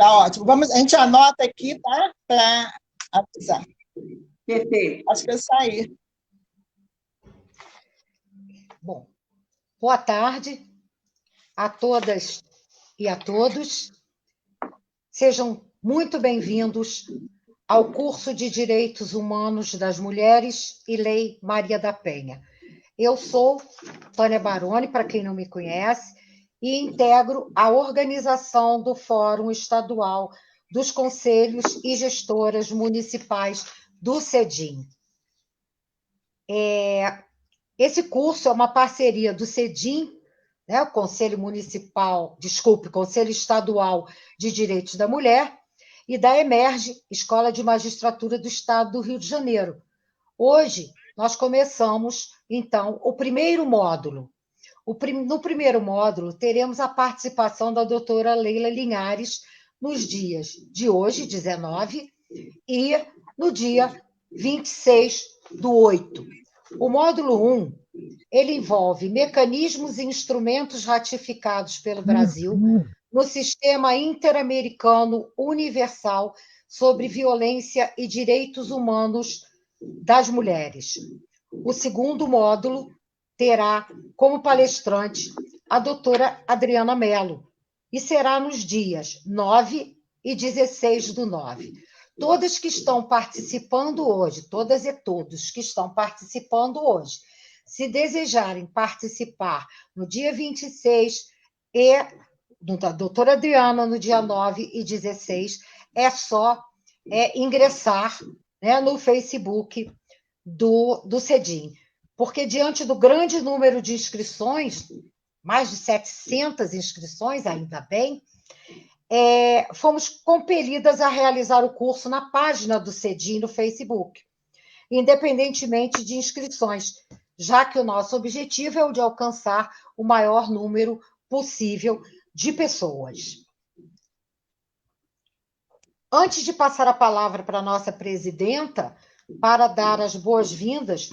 Tá ótimo. A gente anota aqui, tá? Para avisar. Perfeito. Acho que eu saí. Bom, boa tarde a todas e a todos. Sejam muito bem-vindos ao curso de Direitos Humanos das Mulheres e Lei Maria da Penha. Eu sou Tânia Baroni, para quem não me conhece, e integro a organização do Fórum Estadual dos Conselhos e Gestoras Municipais do CEDIM. Esse curso é uma parceria do CEDIM, né, o Conselho Estadual de Direitos da Mulher, e da EMERGE, Escola de Magistratura do Estado do Rio de Janeiro. Hoje, nós começamos, então, o primeiro módulo. No primeiro módulo, teremos a participação da doutora Leila Linhares nos dias de hoje, 19, e no dia 26/8. O módulo 1, ele envolve mecanismos e instrumentos ratificados pelo Brasil no Sistema Interamericano Universal sobre Violência e Direitos Humanos das Mulheres. O segundo módulo terá como palestrante a doutora Adriana Mello, e será nos dias 9 e 16/9. Todas que estão participando hoje, todas e todos que estão participando hoje, se desejarem participar no dia 26 e da doutora Adriana no dia 9 e 16, é só ingressar, né, no Facebook do CEDIM. Porque, diante do grande número de inscrições, mais de 700 inscrições, ainda bem, fomos compelidas a realizar o curso na página do CEDIM no Facebook, independentemente de inscrições, já que o nosso objetivo é o de alcançar o maior número possível de pessoas. Antes de passar a palavra para a nossa presidenta, para dar as boas-vindas,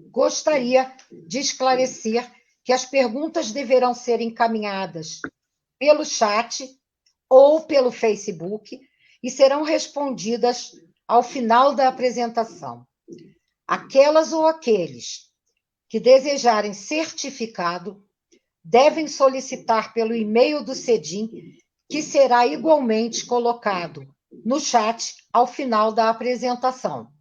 gostaria de esclarecer que as perguntas deverão ser encaminhadas pelo chat ou pelo Facebook e serão respondidas ao final da apresentação. Aquelas ou aqueles que desejarem certificado devem solicitar pelo e-mail do CEDIM, que será igualmente colocado no chat ao final da apresentação.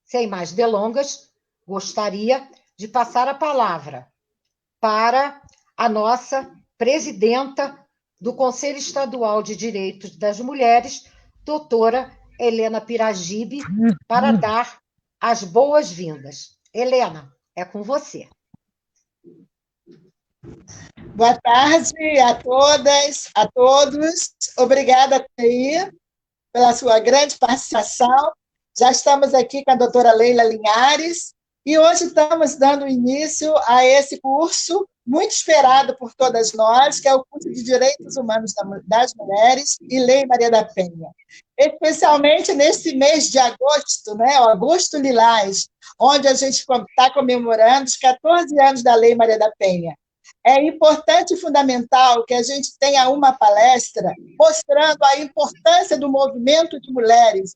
Sem mais delongas, gostaria de passar a palavra para a nossa presidenta do Conselho Estadual de Direitos das Mulheres, doutora Helena Piragibe, para dar as boas-vindas. Helena, é com você. Boa tarde a todas, a todos. Obrigada aí pela sua grande participação. Já estamos aqui com a doutora Leila Linhares e hoje estamos dando início a esse curso muito esperado por todas nós, que é o curso de Direitos Humanos das Mulheres e Lei Maria da Penha. Especialmente nesse mês de agosto, né, agosto lilás, onde a gente está comemorando os 14 anos da Lei Maria da Penha. É importante e fundamental que a gente tenha uma palestra mostrando a importância do movimento de mulheres,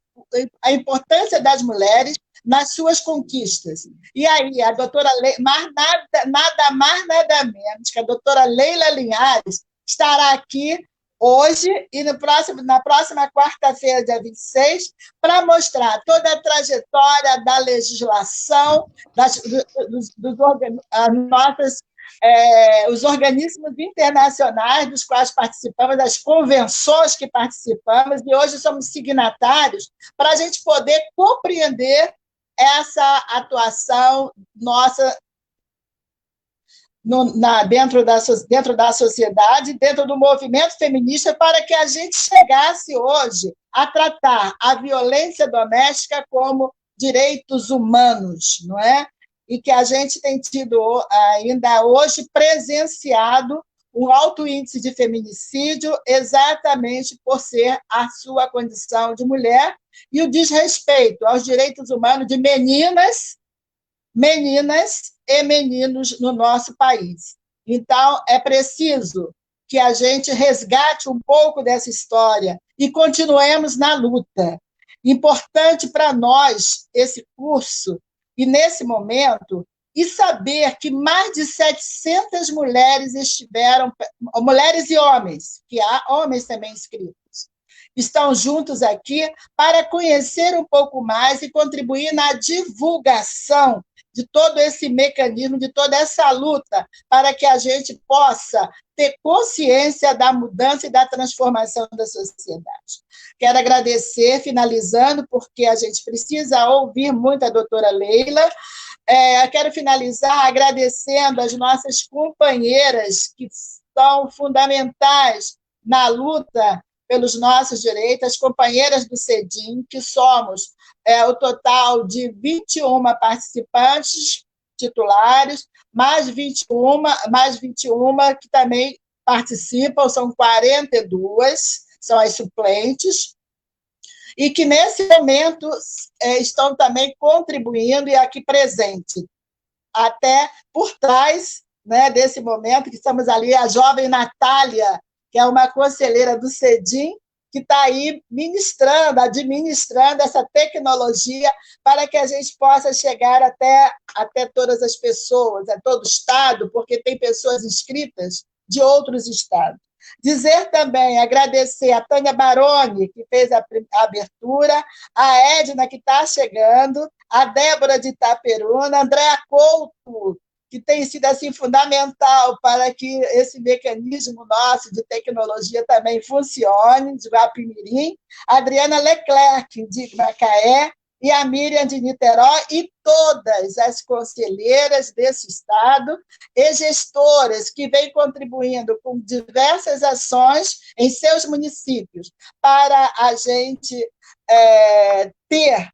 a importância das mulheres nas suas conquistas. E aí, a doutora nada mais, nada menos que a doutora Leila Linhares estará aqui hoje e na próxima quarta-feira, dia 26, para mostrar toda a trajetória da legislação, os organismos internacionais dos quais participamos, das convenções que participamos, e hoje somos signatários para a gente poder compreender essa atuação nossa dentro da sociedade, dentro do movimento feminista, para que a gente chegasse hoje a tratar a violência doméstica como direitos humanos, não é? E que a gente tem tido ainda hoje presenciado um alto índice de feminicídio exatamente por ser a sua condição de mulher e o desrespeito aos direitos humanos de meninas e meninos no nosso país. Então, é preciso que a gente resgate um pouco dessa história e continuemos na luta. Importante para nós esse curso, e nesse momento, e saber que mais de 700 mulheres estiveram, mulheres e homens, que há homens também inscritos, estão juntos aqui para conhecer um pouco mais e contribuir na divulgação de todo esse mecanismo, de toda essa luta, para que a gente possa ter consciência da mudança e da transformação da sociedade. Quero agradecer, finalizando, porque a gente precisa ouvir muito a doutora Leila. Quero finalizar agradecendo as nossas companheiras que são fundamentais na luta pelos nossos direitos, as companheiras do CEDIM, que somos o total de 21 participantes titulares, mais 21 que também participam, são 42, são as suplentes, e que, nesse momento, estão também contribuindo e aqui presente, até por trás, né, desse momento, que estamos ali, a jovem Natália, que é uma conselheira do CEDIM, que está aí administrando essa tecnologia para que a gente possa chegar até todas as pessoas, a todo o Estado, porque tem pessoas inscritas de outros estados. Dizer também, agradecer a Tânia Baroni, que fez a abertura, a Edna, que está chegando, a Débora de Itaperuna, a Andréa Couto, que tem sido assim, fundamental para que esse mecanismo nosso de tecnologia também funcione, de Guapimirim, a Adriana Leclerc, de Macaé, e a Miriam de Niterói, e todas as conselheiras desse Estado e gestoras que vêm contribuindo com diversas ações em seus municípios para a gente ter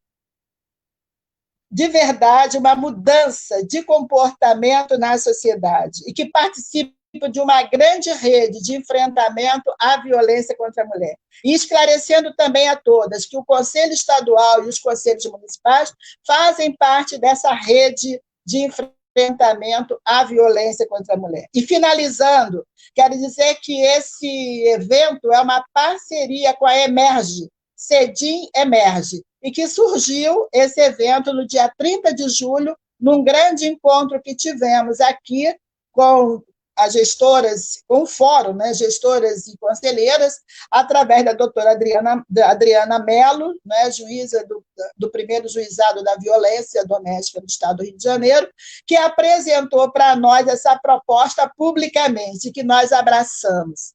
de verdade uma mudança de comportamento na sociedade e que participe de uma grande rede de enfrentamento à violência contra a mulher. E esclarecendo também a todas que o Conselho Estadual e os conselhos municipais fazem parte dessa rede de enfrentamento à violência contra a mulher. E, finalizando, quero dizer que esse evento é uma parceria com a Emerge, CEDIM Emerge, e que surgiu esse evento no dia 30 de julho, num grande encontro que tivemos aqui com as gestoras, com o fórum, né, gestoras e conselheiras, através da doutora Adriana Mello, né, juíza do primeiro juizado da violência doméstica do Estado do Rio de Janeiro, que apresentou para nós essa proposta publicamente, que nós abraçamos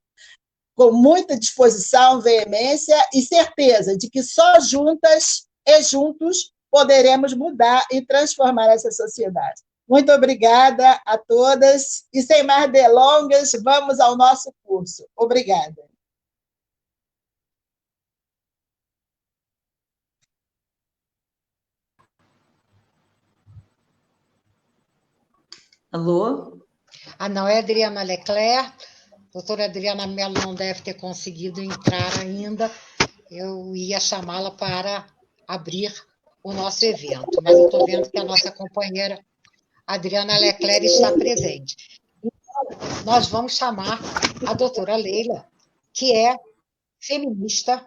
com muita disposição, veemência e certeza de que só juntas e juntos poderemos mudar e transformar essa sociedade. Muito obrigada a todas, e sem mais delongas, vamos ao nosso curso. Obrigada. Alô? Não é Adriana Leclerc. Doutora Adriana Mello não deve ter conseguido entrar ainda. Eu ia chamá-la para abrir o nosso evento, mas eu estou vendo que a nossa companheira Adriana Leclerc está presente. Então, nós vamos chamar a doutora Leila, que é feminista.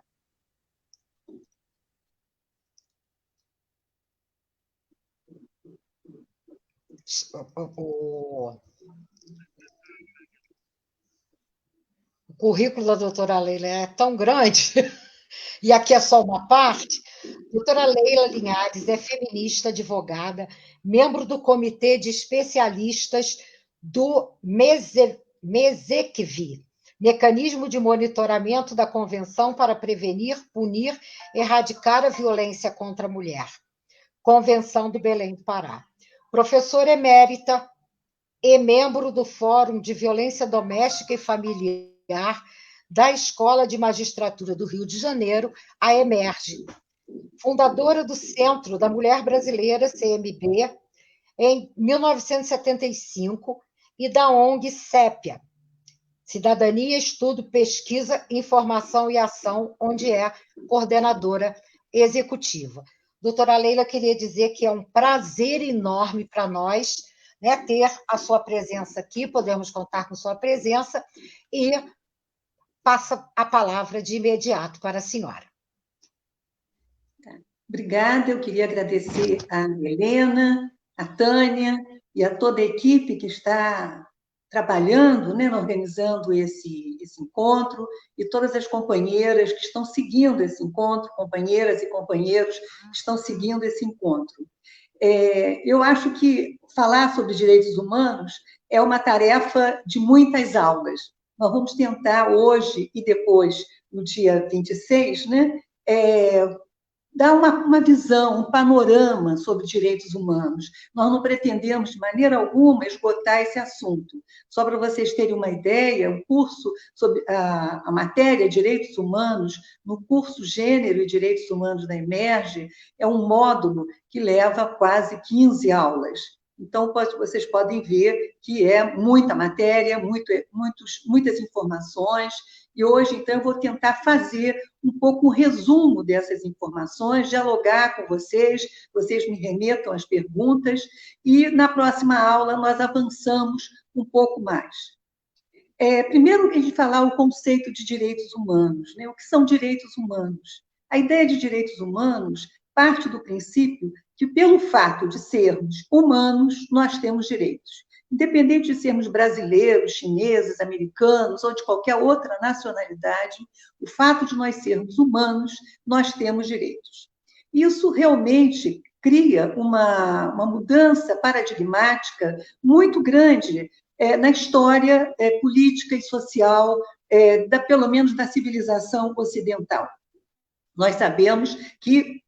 O currículo da doutora Leila é tão grande, e aqui é só uma parte. Doutora Leila Linhares é feminista, advogada, membro do Comitê de Especialistas do MESECVI, Mecanismo de Monitoramento da Convenção para Prevenir, Punir, Erradicar a Violência contra a Mulher, Convenção do Belém do Pará. Professora emérita e membro do Fórum de Violência Doméstica e Familiar da Escola de Magistratura do Rio de Janeiro, a Emerge. Fundadora do Centro da Mulher Brasileira, CMB, em 1975, e da ONG CEPIA, Cidadania, Estudo, Pesquisa, Informação e Ação, onde é coordenadora executiva. Doutora Leila, queria dizer que é um prazer enorme para nós né, ter a sua presença aqui, podemos contar com sua presença, e passa a palavra de imediato para a senhora. Obrigada, eu queria agradecer a Helena, a Tânia e a toda a equipe que está trabalhando, né, organizando esse encontro, e todas as companheiras que estão seguindo esse encontro, companheiras e companheiros que estão seguindo esse encontro. Eu acho que falar sobre direitos humanos é uma tarefa de muitas aulas. Nós vamos tentar hoje e depois, no dia 26, né, dar uma visão, um panorama sobre direitos humanos. Nós não pretendemos, de maneira alguma, esgotar esse assunto. Só para vocês terem uma ideia, o curso sobre a matéria Direitos Humanos, no curso Gênero e Direitos Humanos da Emerge, é um módulo que leva quase 15 aulas. Então, vocês podem ver que é muita matéria, muitas informações, e hoje, então, eu vou tentar fazer um pouco um resumo dessas informações, dialogar com vocês me remetam as perguntas, e na próxima aula nós avançamos um pouco mais. Primeiro, a gente falar o conceito de direitos humanos, né? O que são direitos humanos? A ideia de direitos humanos parte do princípio que, pelo fato de sermos humanos, nós temos direitos. Independente de sermos brasileiros, chineses, americanos ou de qualquer outra nacionalidade, o fato de nós sermos humanos, nós temos direitos. Isso realmente cria uma mudança paradigmática muito grande na história política e social, pelo menos da civilização ocidental. Nós sabemos que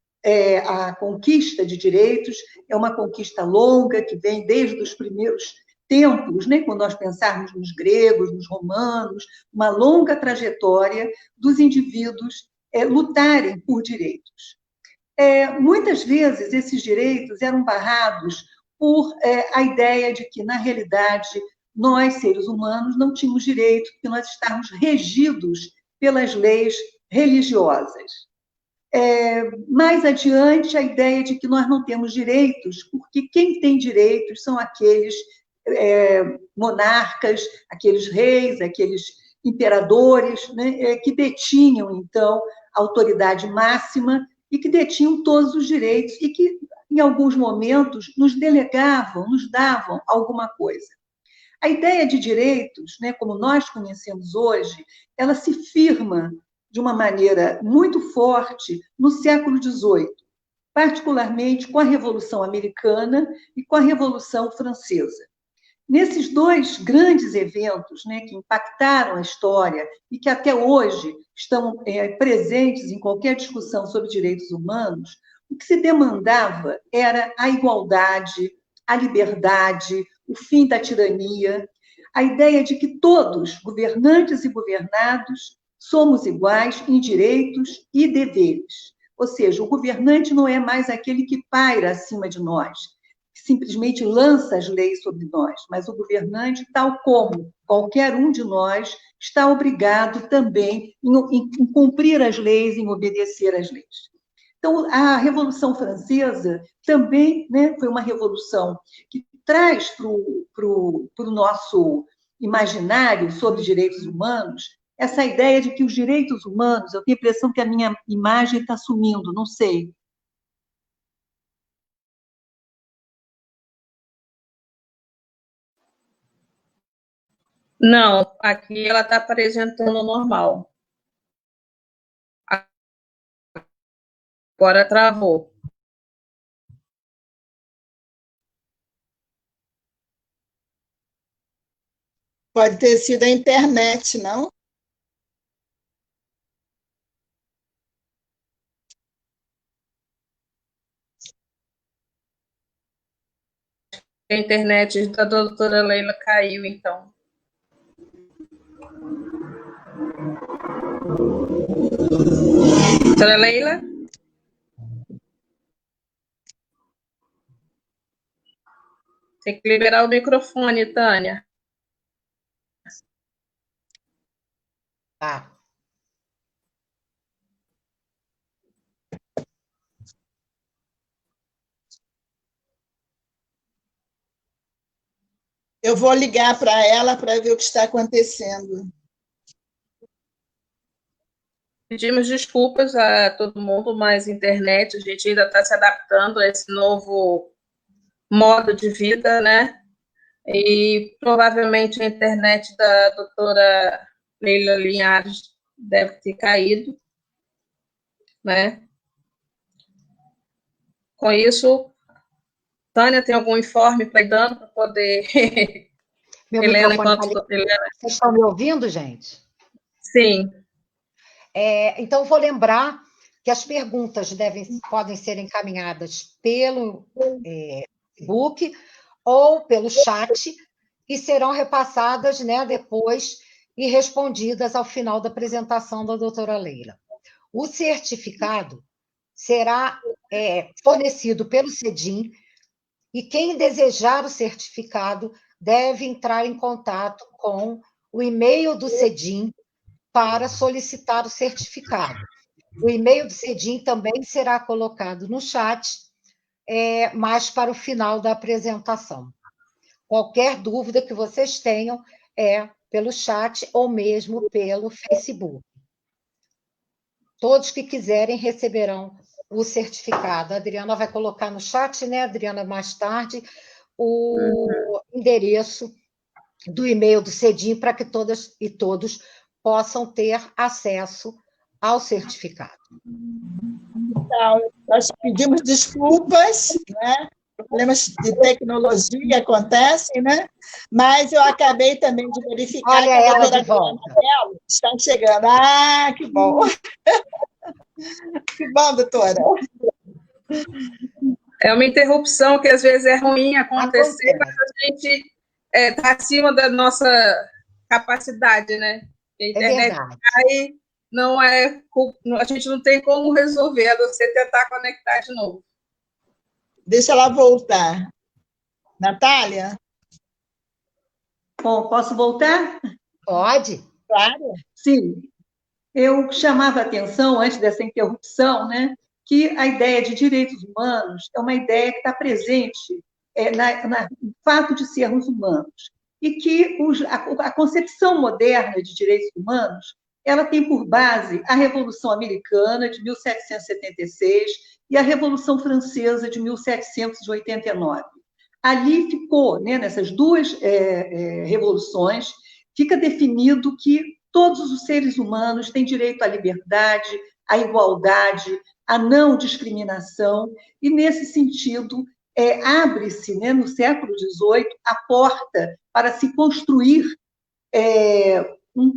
a conquista de direitos é uma conquista longa, que vem desde os primeiros tempos, né? Quando nós pensarmos nos gregos, nos romanos, uma longa trajetória dos indivíduos lutarem por direitos. Muitas vezes, esses direitos eram barrados por a ideia de que, na realidade, nós, seres humanos, não tínhamos direito, porque nós estávamos regidos pelas leis religiosas. Mais adiante, a ideia de que nós não temos direitos, porque quem tem direitos são aqueles monarcas, aqueles reis, aqueles imperadores, né, que detinham, então, a autoridade máxima e que detinham todos os direitos e que, em alguns momentos, nos delegavam, nos davam alguma coisa. A ideia de direitos, né, como nós conhecemos hoje, ela se firma de uma maneira muito forte no século XVIII, particularmente com a Revolução Americana e com a Revolução Francesa. Nesses dois grandes eventos, né, que impactaram a história e que até hoje estão presentes em qualquer discussão sobre direitos humanos, o que se demandava era a igualdade, a liberdade, o fim da tirania, a ideia de que todos, governantes e governados, somos iguais em direitos e deveres. Ou seja, o governante não é mais aquele que paira acima de nós, que simplesmente lança as leis sobre nós, mas o governante, tal como qualquer um de nós, está obrigado também em cumprir as leis, em obedecer às leis. Então, a Revolução Francesa também, né, foi uma revolução que traz para o nosso imaginário sobre direitos humanos essa ideia de que os direitos humanos, eu tenho a impressão que a minha imagem está sumindo, não sei. Não, aqui ela está apresentando normal. Agora travou. Pode ter sido a internet, não? A internet da doutora Leila caiu, então. Doutora Leila? Tem que liberar o microfone, Tânia. Tá. Eu vou ligar para ela para ver o que está acontecendo. Pedimos desculpas a todo mundo, mas a internet, a gente ainda está se adaptando a esse novo modo de vida, né? E provavelmente a internet da doutora Leila Linhares deve ter caído, né? Com isso, Tânia, tem algum informe para ir dando para poder... Meu Helena, microfone enquanto... Helena... Vocês estão me ouvindo, gente? Sim. Então, vou lembrar que as perguntas podem ser encaminhadas pelo Facebook ou pelo chat e serão repassadas, né, depois e respondidas ao final da apresentação da doutora Leila. O certificado será fornecido pelo CEDIM e quem desejar o certificado deve entrar em contato com o e-mail do CEDIM para solicitar o certificado. O e-mail do CEDIM também será colocado no chat, mais para o final da apresentação. Qualquer dúvida que vocês tenham pelo chat ou mesmo pelo Facebook. Todos que quiserem receberão o certificado. A Adriana vai colocar no chat, né, Adriana, mais tarde, o endereço do e-mail do CEDIM para que todas e todos possam ter acesso ao certificado. Então, nós pedimos desculpas, né? Problemas de tecnologia acontecem, né? Mas eu acabei também de verificar que a doutora Adriana Mello está chegando. Ah, que bom! Que bom, doutora! É uma interrupção que às vezes é ruim acontecer, mas a gente está acima da nossa capacidade, né? A internet cai, não a gente não tem como resolver, a você tentar conectar de novo. Deixa ela voltar. Natália? Bom, posso voltar? Pode. Claro. Sim. Eu chamava a atenção, antes dessa interrupção, né, que a ideia de direitos humanos é uma ideia que está presente no fato de sermos humanos. E que a concepção moderna de direitos humanos ela tem por base a Revolução Americana, de 1776, e a Revolução Francesa, de 1789. Ali ficou, né, nessas duas revoluções, fica definido que todos os seres humanos têm direito à liberdade, à igualdade, à não discriminação, e, nesse sentido, abre-se, né, no século XVIII, a porta para se construir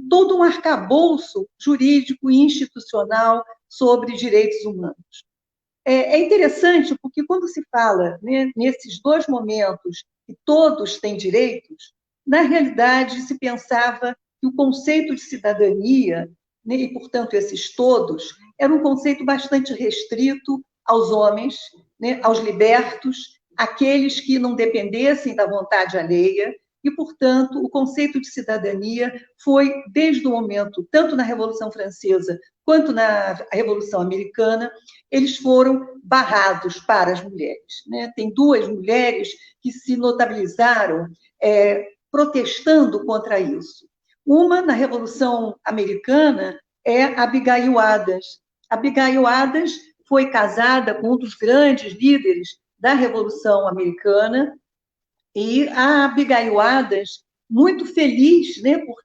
todo um arcabouço jurídico e institucional sobre direitos humanos. É interessante porque, quando se fala, né, nesses dois momentos que todos têm direitos, na realidade se pensava que o conceito de cidadania, né, e, portanto, esses todos, era um conceito bastante restrito aos homens, né, aos libertos, aqueles que não dependessem da vontade alheia, e, portanto, o conceito de cidadania foi, desde o momento, tanto na Revolução Francesa quanto na Revolução Americana, eles foram barrados para as mulheres, né? Tem duas mulheres que se notabilizaram protestando contra isso. Uma, na Revolução Americana, é Abigail Adams. Abigail Adams foi casada com um dos grandes líderes da Revolução Americana, e a Abigail Adams, muito feliz, né, por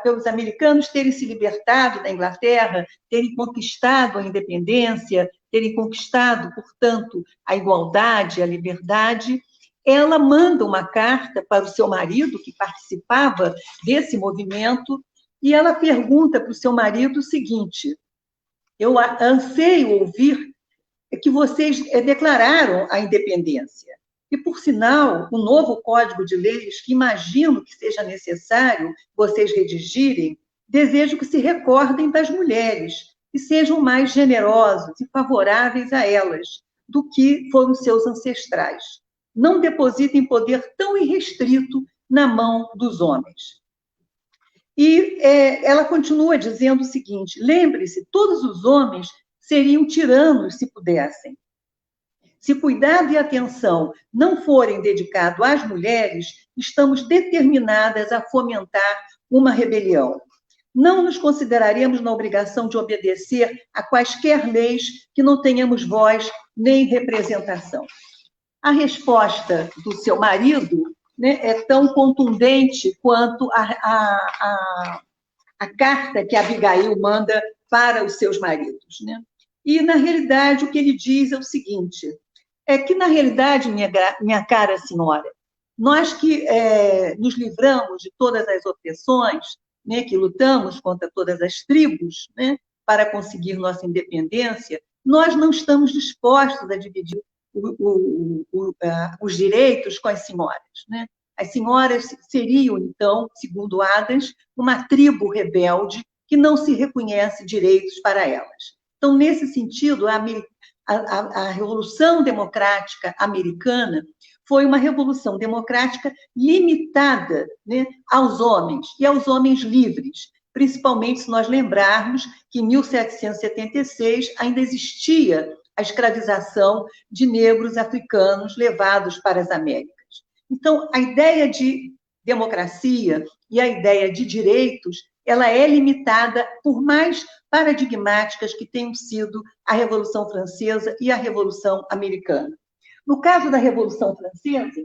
pelos americanos terem se libertado da Inglaterra, terem conquistado a independência, terem conquistado, portanto, a igualdade, a liberdade, ela manda uma carta para o seu marido, que participava desse movimento, e ela pergunta para o seu marido o seguinte: eu anseio ouvir que vocês declararam a independência. E, por sinal, o novo Código de Leis, que imagino que seja necessário vocês redigirem, desejo que se recordem das mulheres, e sejam mais generosos e favoráveis a elas do que foram seus ancestrais. Não depositem poder tão irrestrito na mão dos homens. E ela continua dizendo o seguinte: lembre-se, todos os homens seriam tiranos se pudessem. Se cuidado e atenção não forem dedicados às mulheres, estamos determinadas a fomentar uma rebelião. Não nos consideraremos na obrigação de obedecer a quaisquer leis que não tenhamos voz nem representação. A resposta do seu marido, né, é tão contundente quanto a carta que Abigail manda para os seus maridos, né? E, na realidade, o que ele diz é o seguinte, é que, na realidade, minha cara senhora, nós que nos livramos de todas as opressões, né, que lutamos contra todas as tribos, né, para conseguir nossa independência, nós não estamos dispostos a dividir os direitos com as senhoras, né? As senhoras seriam, então, segundo Adams, uma tribo rebelde que não se reconhece direitos para elas. Então, nesse sentido, a Revolução Democrática Americana foi uma revolução democrática limitada, né, aos homens, e aos homens livres, principalmente se nós lembrarmos que em 1776 ainda existia a escravização de negros africanos levados para as Américas. Então, a ideia de democracia e a ideia de direitos, ela é limitada por mais paradigmáticas que tenham sido a Revolução Francesa e a Revolução Americana. No caso da Revolução Francesa,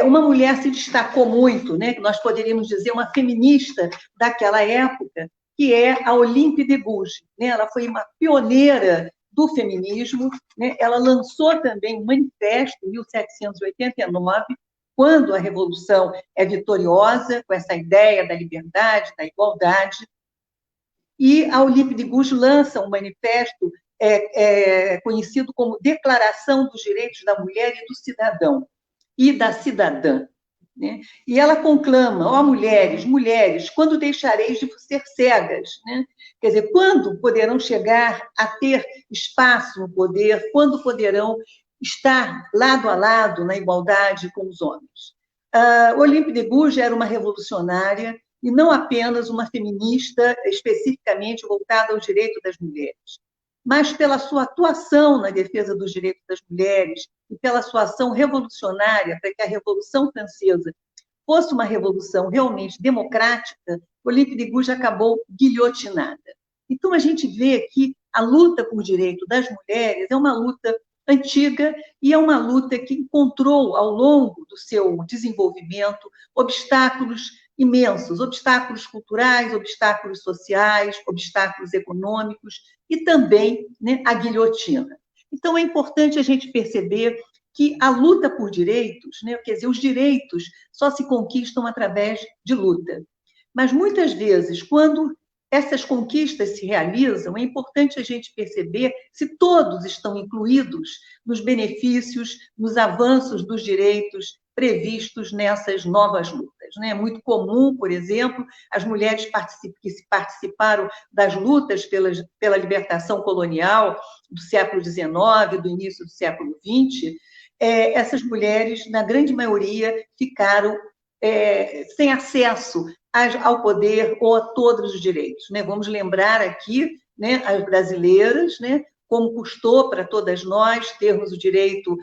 uma mulher se destacou muito, né, que nós poderíamos dizer uma feminista daquela época, que é a Olympe de Gouges, né? Ela foi uma pioneira do feminismo, né? Ela lançou também um manifesto em 1789, quando a Revolução é vitoriosa, com essa ideia da liberdade, da igualdade, e a Olympe de Gouges lança um manifesto conhecido como Declaração dos Direitos da Mulher e do Cidadão, e da Cidadã, né? E ela conclama, ó mulheres, quando deixareis de ser cegas? Né? Quer dizer, quando poderão chegar a ter espaço no poder, quando poderão estar lado a lado na igualdade com os homens? Olympe de Gouges era uma revolucionária e não apenas uma feminista especificamente voltada ao direito das mulheres, mas pela sua atuação na defesa dos direitos das mulheres e pela sua ação revolucionária para que a Revolução Francesa fosse uma revolução realmente democrática, Olympe de Gouges acabou guilhotinada. Então, a gente vê que a luta por direito das mulheres é uma luta antiga e é uma luta que encontrou, ao longo do seu desenvolvimento, obstáculos imensos, obstáculos culturais, obstáculos sociais, obstáculos econômicos e também, né, a guilhotina. Então, é importante a gente perceber que a luta por direitos, né, quer dizer, os direitos só se conquistam através de luta. Mas, muitas vezes, quando essas conquistas se realizam, é importante a gente perceber se todos estão incluídos nos benefícios, nos avanços dos direitos previstos nessas novas lutas. É muito comum, por exemplo, as mulheres que participaram das lutas pela libertação colonial do século XIX, do início do século XX, essas mulheres, na grande maioria, ficaram sem acesso ao poder ou a todos os direitos. Vamos lembrar aqui, né, as brasileiras, né, como custou para todas nós termos o direito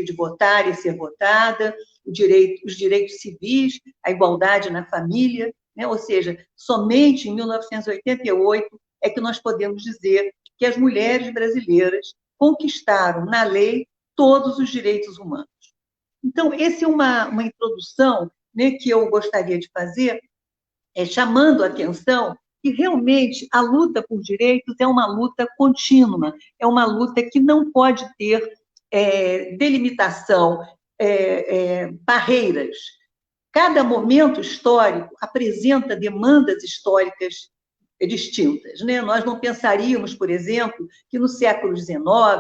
de votar e ser votada, os direitos civis, a igualdade na família, né? Ou seja, somente em 1988 é que nós podemos dizer que as mulheres brasileiras conquistaram na lei todos os direitos humanos. Então, essa é uma introdução, né, que eu gostaria de fazer, chamando a atenção que realmente a luta por direitos é uma luta contínua, é uma luta que não pode ter delimitação, barreiras. Cada momento histórico apresenta demandas históricas distintas, né? Nós não pensaríamos, por exemplo, que no século XIX,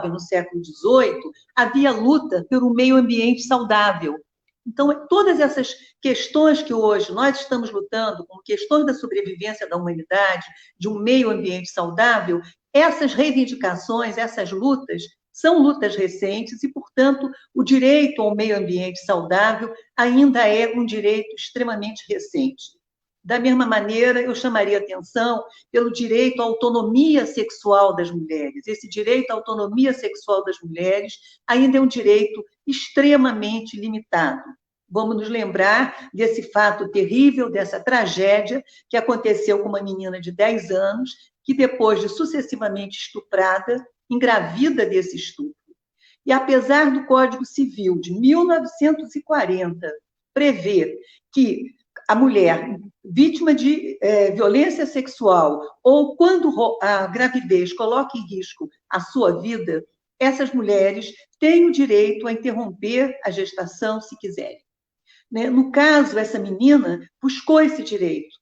no século XVIII, havia luta por um meio ambiente saudável. Então, todas essas questões que hoje nós estamos lutando, como questões da sobrevivência da humanidade, de um meio ambiente saudável, essas reivindicações, essas lutas, são lutas recentes e, portanto, o direito ao meio ambiente saudável ainda é um direito extremamente recente. Da mesma maneira, eu chamaria atenção pelo direito à autonomia sexual das mulheres. Esse direito à autonomia sexual das mulheres ainda é um direito extremamente limitado. Vamos nos lembrar desse fato terrível, dessa tragédia que aconteceu com uma menina de 10 anos, que depois de sucessivamente estuprada, engravida desse estupro. E apesar do Código Civil de 1940 prever que a mulher vítima de violência sexual ou quando a gravidez coloca em risco a sua vida, essas mulheres têm o direito a interromper a gestação se quiserem. No caso, essa menina buscou esse direito.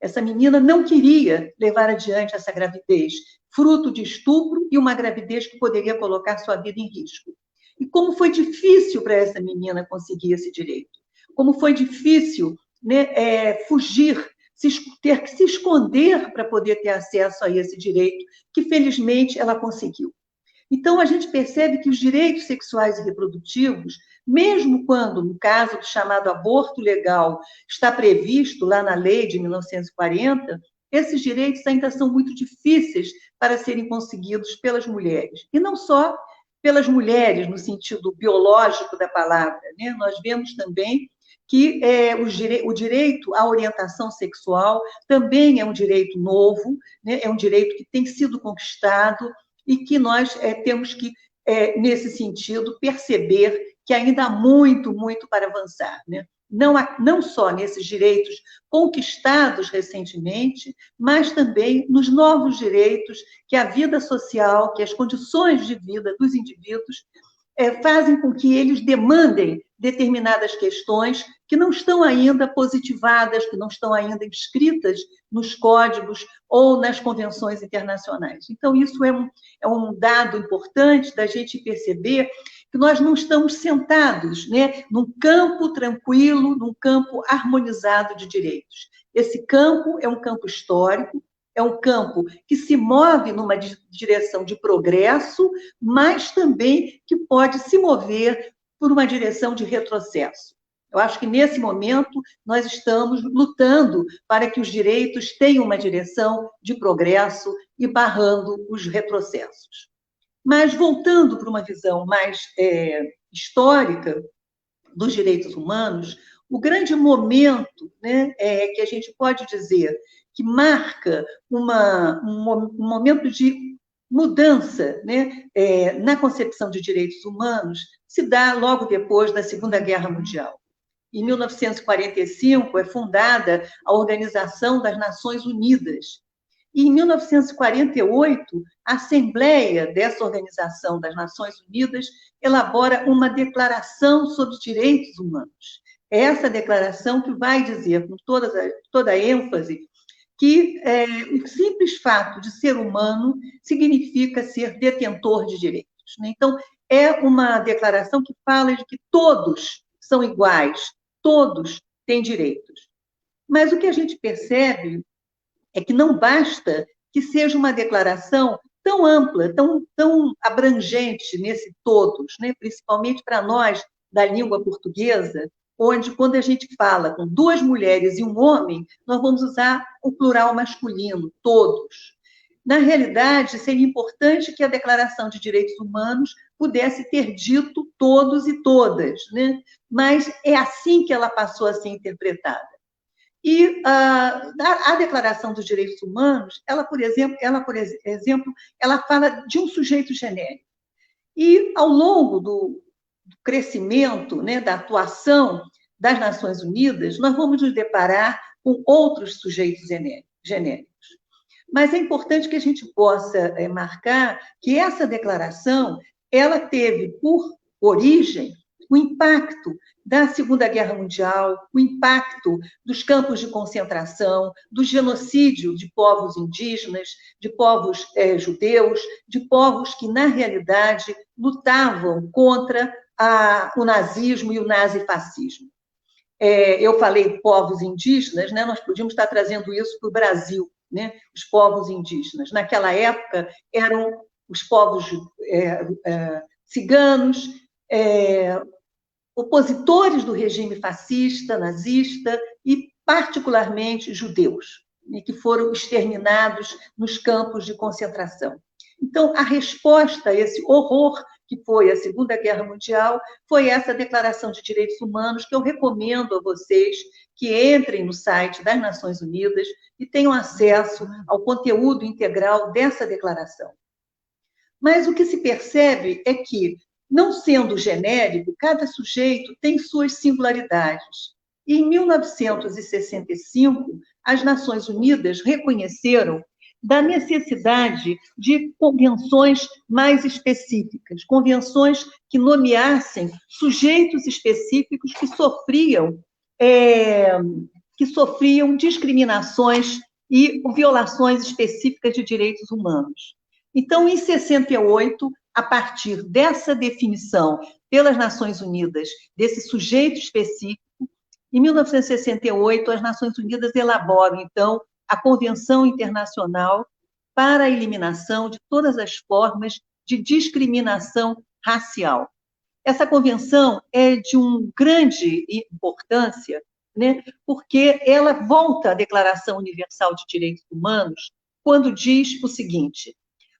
Essa menina não queria levar adiante essa gravidez, fruto de estupro e uma gravidez que poderia colocar sua vida em risco. E como foi difícil para essa menina conseguir esse direito. Como foi difícil, né, fugir, ter que se esconder para poder ter acesso a esse direito, que felizmente ela conseguiu. Então, a gente percebe que os direitos sexuais e reprodutivos, mesmo quando, no caso do chamado aborto legal, está previsto lá na lei de 1940, esses direitos ainda são muito difíceis para serem conseguidos pelas mulheres. E não só pelas mulheres, no sentido biológico da palavra, né? Nós vemos também que o direito à orientação sexual também é um direito novo, né? É um direito que tem sido conquistado e que nós temos que, nesse sentido, perceber que ainda há muito, muito para avançar, né? Não só nesses direitos conquistados recentemente, mas também nos novos direitos que a vida social, que as condições de vida dos indivíduos fazem com que eles demandem determinadas questões que não estão ainda positivadas, que não estão ainda inscritas nos códigos ou nas convenções internacionais. Então, isso é um dado importante da gente perceber que nós não estamos sentados, né, num campo tranquilo, num campo harmonizado de direitos. Esse campo é um campo histórico, é um campo que se move numa direção de progresso, mas também que pode se mover por uma direção de retrocesso. Eu acho que, nesse momento, nós estamos lutando para que os direitos tenham uma direção de progresso e barrando os retrocessos. Mas, voltando para uma visão mais histórica dos direitos humanos, o grande momento, né, que a gente pode dizer que marca um momento de mudança, né, na concepção de direitos humanos, se dá logo depois da Segunda Guerra Mundial. Em 1945, é fundada a Organização das Nações Unidas. E, em 1948, a Assembleia dessa Organização das Nações Unidas elabora uma declaração sobre direitos humanos. É essa declaração que vai dizer, com toda a ênfase, que o simples fato de ser humano significa ser detentor de direitos. Então, é uma declaração que fala de que todos são iguais, todos têm direitos. Mas o que a gente percebe é que não basta que seja uma declaração tão ampla, tão abrangente nesse todos, né? Principalmente para nós, da língua portuguesa, onde, quando a gente fala com duas mulheres e um homem, nós vamos usar o plural masculino, todos. Na realidade, seria importante que a Declaração de Direitos Humanos pudesse ter dito todos e todas, né? Mas é assim que ela passou a ser interpretada. E a Declaração dos Direitos Humanos, ela, por exemplo, ela fala de um sujeito genérico. E, ao longo do crescimento, né, da atuação das Nações Unidas, nós vamos nos deparar com outros sujeitos genéricos. Mas é importante que a gente possa marcar que essa declaração ela teve por origem o impacto da Segunda Guerra Mundial, o impacto dos campos de concentração, do genocídio de povos indígenas, de povos judeus, de povos que, na realidade, lutavam contra o nazismo e o nazifascismo. Eu falei povos indígenas, né? Nós podíamos estar trazendo isso para o Brasil, né? Os povos indígenas. Naquela época, eram os povos ciganos, opositores do regime fascista, nazista, e particularmente judeus, que foram exterminados nos campos de concentração. Então, a resposta a esse horror que foi a Segunda Guerra Mundial foi essa Declaração de Direitos Humanos, que eu recomendo a vocês que entrem no site das Nações Unidas e tenham acesso ao conteúdo integral dessa declaração. Mas o que se percebe é que, não sendo genérico, cada sujeito tem suas singularidades. E, em 1965, as Nações Unidas reconheceram da necessidade de convenções mais específicas, convenções que nomeassem sujeitos específicos que sofriam discriminações e violações específicas de direitos humanos. Então, em 68, a partir dessa definição pelas Nações Unidas desse sujeito específico, em 1968, as Nações Unidas elaboram, então, a Convenção Internacional para a Eliminação de todas as formas de discriminação racial. Essa convenção é de uma grande importância, né, porque ela volta à Declaração Universal de Direitos Humanos quando diz o seguinte: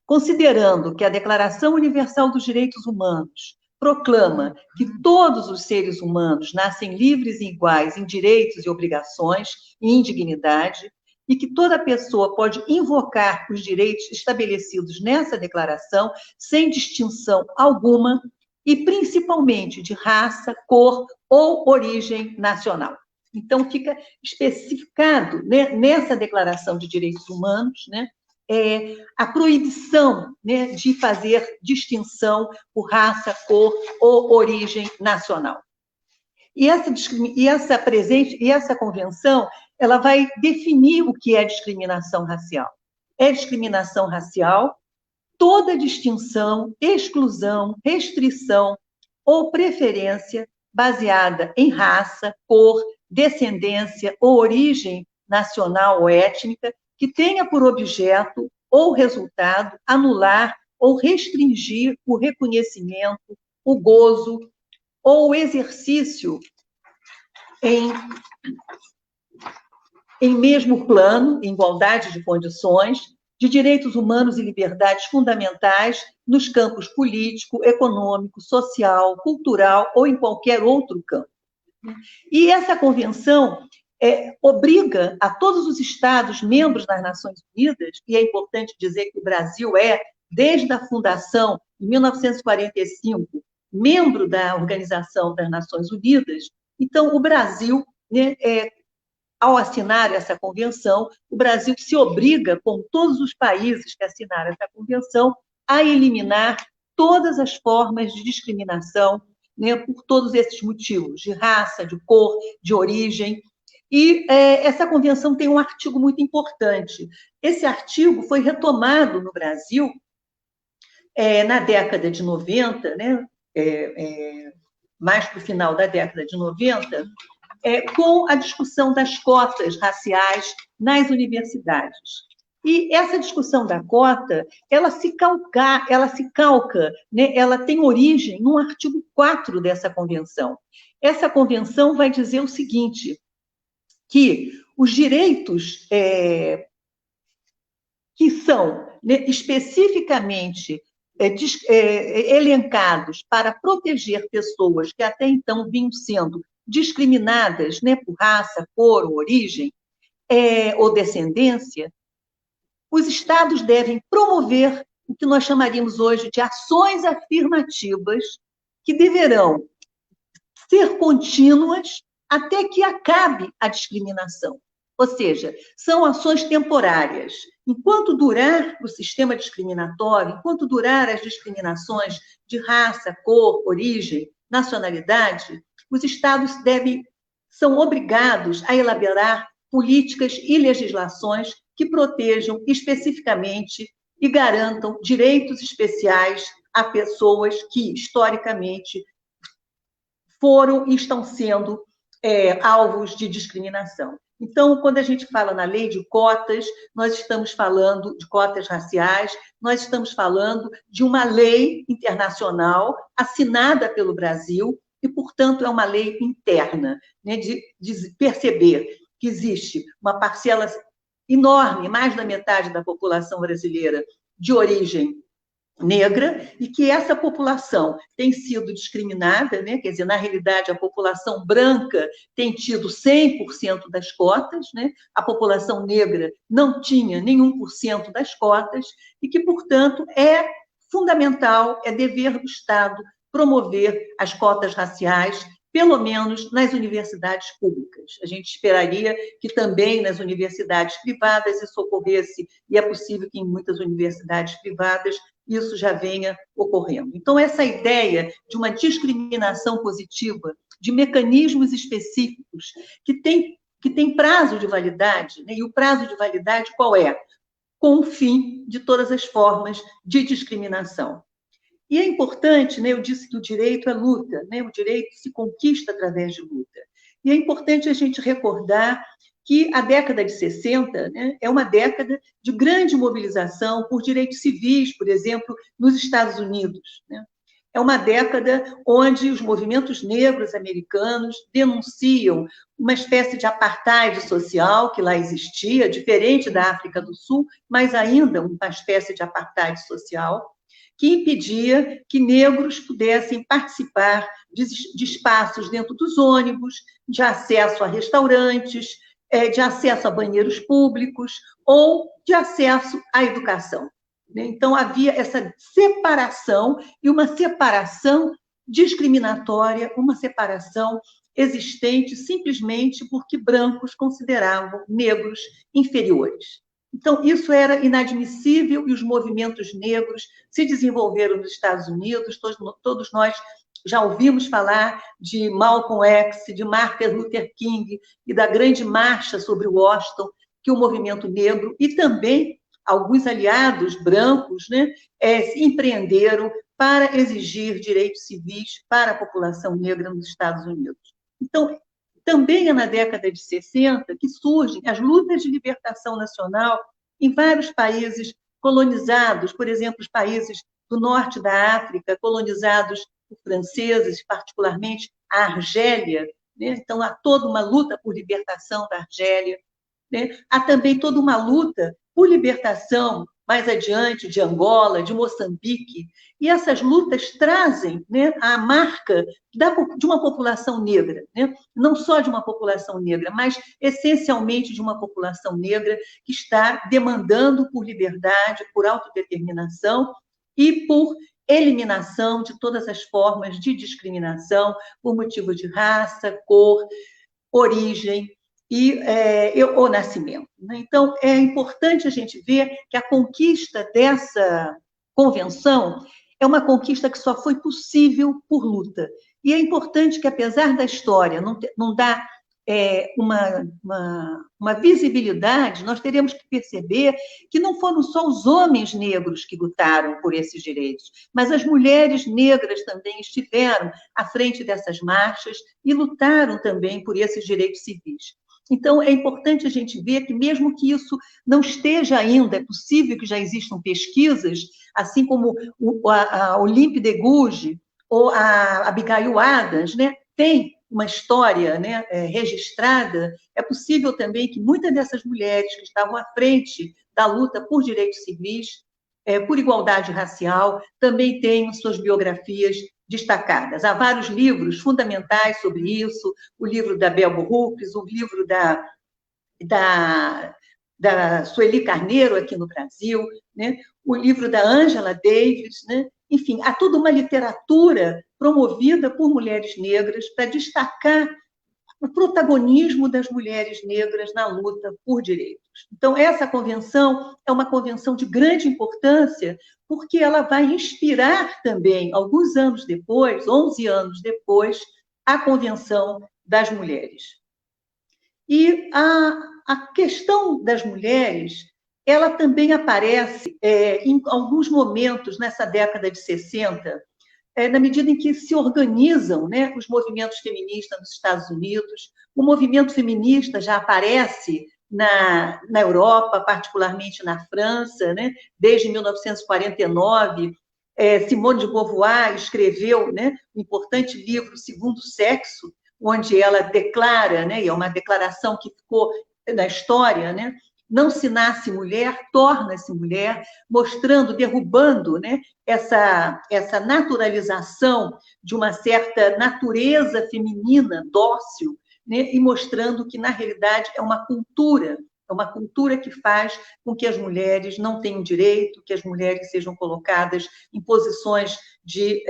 considerando que a Declaração Universal dos Direitos Humanos proclama que todos os seres humanos nascem livres e iguais em direitos e obrigações e em dignidade, e que toda pessoa pode invocar os direitos estabelecidos nessa declaração sem distinção alguma, e principalmente de raça, cor ou origem nacional. Então, fica especificado, né, nessa Declaração de Direitos Humanos, né, a proibição, né, de fazer distinção por raça, cor ou origem nacional. E essa convenção, ela vai definir o que é discriminação racial. É discriminação racial toda distinção, exclusão, restrição ou preferência baseada em raça, cor, descendência ou origem nacional ou étnica, que tenha por objeto ou resultado anular ou restringir o reconhecimento, o gozo ou o exercício em mesmo plano, em igualdade de condições, de direitos humanos e liberdades fundamentais nos campos político, econômico, social, cultural ou em qualquer outro campo. E essa convenção obriga a todos os Estados membros das Nações Unidas, e é importante dizer que o Brasil desde a fundação, em 1945, membro da Organização das Nações Unidas. Então, o Brasil, né, ao assinar essa convenção, o Brasil se obriga, com todos os países que assinaram essa convenção, a eliminar todas as formas de discriminação, né, por todos esses motivos, de raça, de cor, de origem. E essa convenção tem um artigo muito importante. Esse artigo foi retomado no Brasil na década de 90, né, mais para o final da década de 90, com a discussão das cotas raciais nas universidades. E essa discussão da cota, ela se calca, né, ela tem origem no artigo 4 dessa convenção. Essa convenção vai dizer o seguinte, que os direitos que são, né, especificamente elencados para proteger pessoas que até então vinham sendo discriminadas, né, por raça, cor ou origem, ou descendência, os Estados devem promover o que nós chamaríamos hoje de ações afirmativas que deverão ser contínuas até que acabe a discriminação. Ou seja, são ações temporárias. Enquanto durar o sistema discriminatório, enquanto durar as discriminações de raça, cor, origem, nacionalidade, os Estados são obrigados a elaborar políticas e legislações que protejam especificamente e garantam direitos especiais a pessoas que, historicamente, foram e estão sendo alvos de discriminação. Então, quando a gente fala na lei de cotas, nós estamos falando de cotas raciais, nós estamos falando de uma lei internacional assinada pelo Brasil e, portanto, é uma lei interna, né, de perceber que existe uma parcela enorme, mais da metade da população brasileira, de origem negra, e que essa população tem sido discriminada, né? Quer dizer, na realidade, a população branca tem tido 100% das cotas, né? A população negra não tinha nenhum por cento das cotas, e que, portanto, é fundamental, é dever do Estado promover as cotas raciais, pelo menos nas universidades públicas. A gente esperaria que também nas universidades privadas isso ocorresse, e é possível que em muitas universidades privadas isso já venha ocorrendo. Então, essa ideia de uma discriminação positiva, de mecanismos específicos que tem prazo de validade, né? E o prazo de validade qual é? Com o fim de todas as formas de discriminação. E é importante, né, eu disse que o direito é luta, né, o direito se conquista através de luta. E é importante a gente recordar que a década de 60, né, é uma década de grande mobilização por direitos civis, por exemplo, nos Estados Unidos, né? É uma década onde os movimentos negros americanos denunciam uma espécie de apartheid social que lá existia, diferente da África do Sul, mas ainda uma espécie de apartheid social, que impedia que negros pudessem participar de espaços dentro dos ônibus, de acesso a restaurantes, de acesso a banheiros públicos ou de acesso à educação. Então, havia essa separação, e uma separação discriminatória, uma separação existente simplesmente porque brancos consideravam negros inferiores. Então, isso era inadmissível, e os movimentos negros se desenvolveram nos Estados Unidos. Todos nós já ouvimos falar de Malcolm X, de Martin Luther King e da grande marcha sobre Washington que o movimento negro e também alguns aliados brancos, né, empreenderam para exigir direitos civis para a população negra nos Estados Unidos. Então, também é na década de 60 que surgem as lutas de libertação nacional em vários países colonizados, por exemplo, os países do norte da África, colonizados por franceses, particularmente a Argélia, né? Então, há toda uma luta por libertação da Argélia, né? Há também toda uma luta por libertação, mais adiante, de Angola, de Moçambique, e essas lutas trazem, né, a marca de uma população negra, né? Não só de uma população negra, mas essencialmente de uma população negra que está demandando por liberdade, por autodeterminação e por eliminação de todas as formas de discriminação por motivo de raça, cor, origem ou nascimento. Então, é importante a gente ver que a conquista dessa convenção é uma conquista que só foi possível por luta. E é importante que, apesar da história não dar uma visibilidade, nós teremos que perceber que não foram só os homens negros que lutaram por esses direitos, mas as mulheres negras também estiveram à frente dessas marchas e lutaram também por esses direitos civis. Então, é importante a gente ver que, mesmo que isso não esteja ainda, é possível que já existam pesquisas, assim como a Olympe de Gouges ou a Abigail Adams, né, tem uma história, né, registrada. É possível também que muitas dessas mulheres que estavam à frente da luta por direitos civis, por igualdade racial, também tenham suas biografias destacadas. Há vários livros fundamentais sobre isso, o livro da Bell Hooks, o livro da Sueli Carneiro, aqui no Brasil, né? O livro da Angela Davis, né? Enfim, há toda uma literatura promovida por mulheres negras para destacar o protagonismo das mulheres negras na luta por direitos. Então, essa convenção é uma convenção de grande importância, porque ela vai inspirar também, alguns anos depois, 11 anos depois, a Convenção das Mulheres. E a questão das mulheres, ela também aparece em alguns momentos nessa década de 60, na medida em que se organizam, né, os movimentos feministas nos Estados Unidos. O movimento feminista já aparece na Europa, particularmente na França, né? Desde 1949, Simone de Beauvoir escreveu, né, um importante livro, Segundo Sexo, onde ela declara, né, e é uma declaração que ficou na história, né, não se nasce mulher, torna-se mulher, mostrando, derrubando, né, essa naturalização de uma certa natureza feminina, dócil, né, e mostrando que, na realidade, é uma cultura que faz com que as mulheres não tenham direito, que as mulheres sejam colocadas em posições de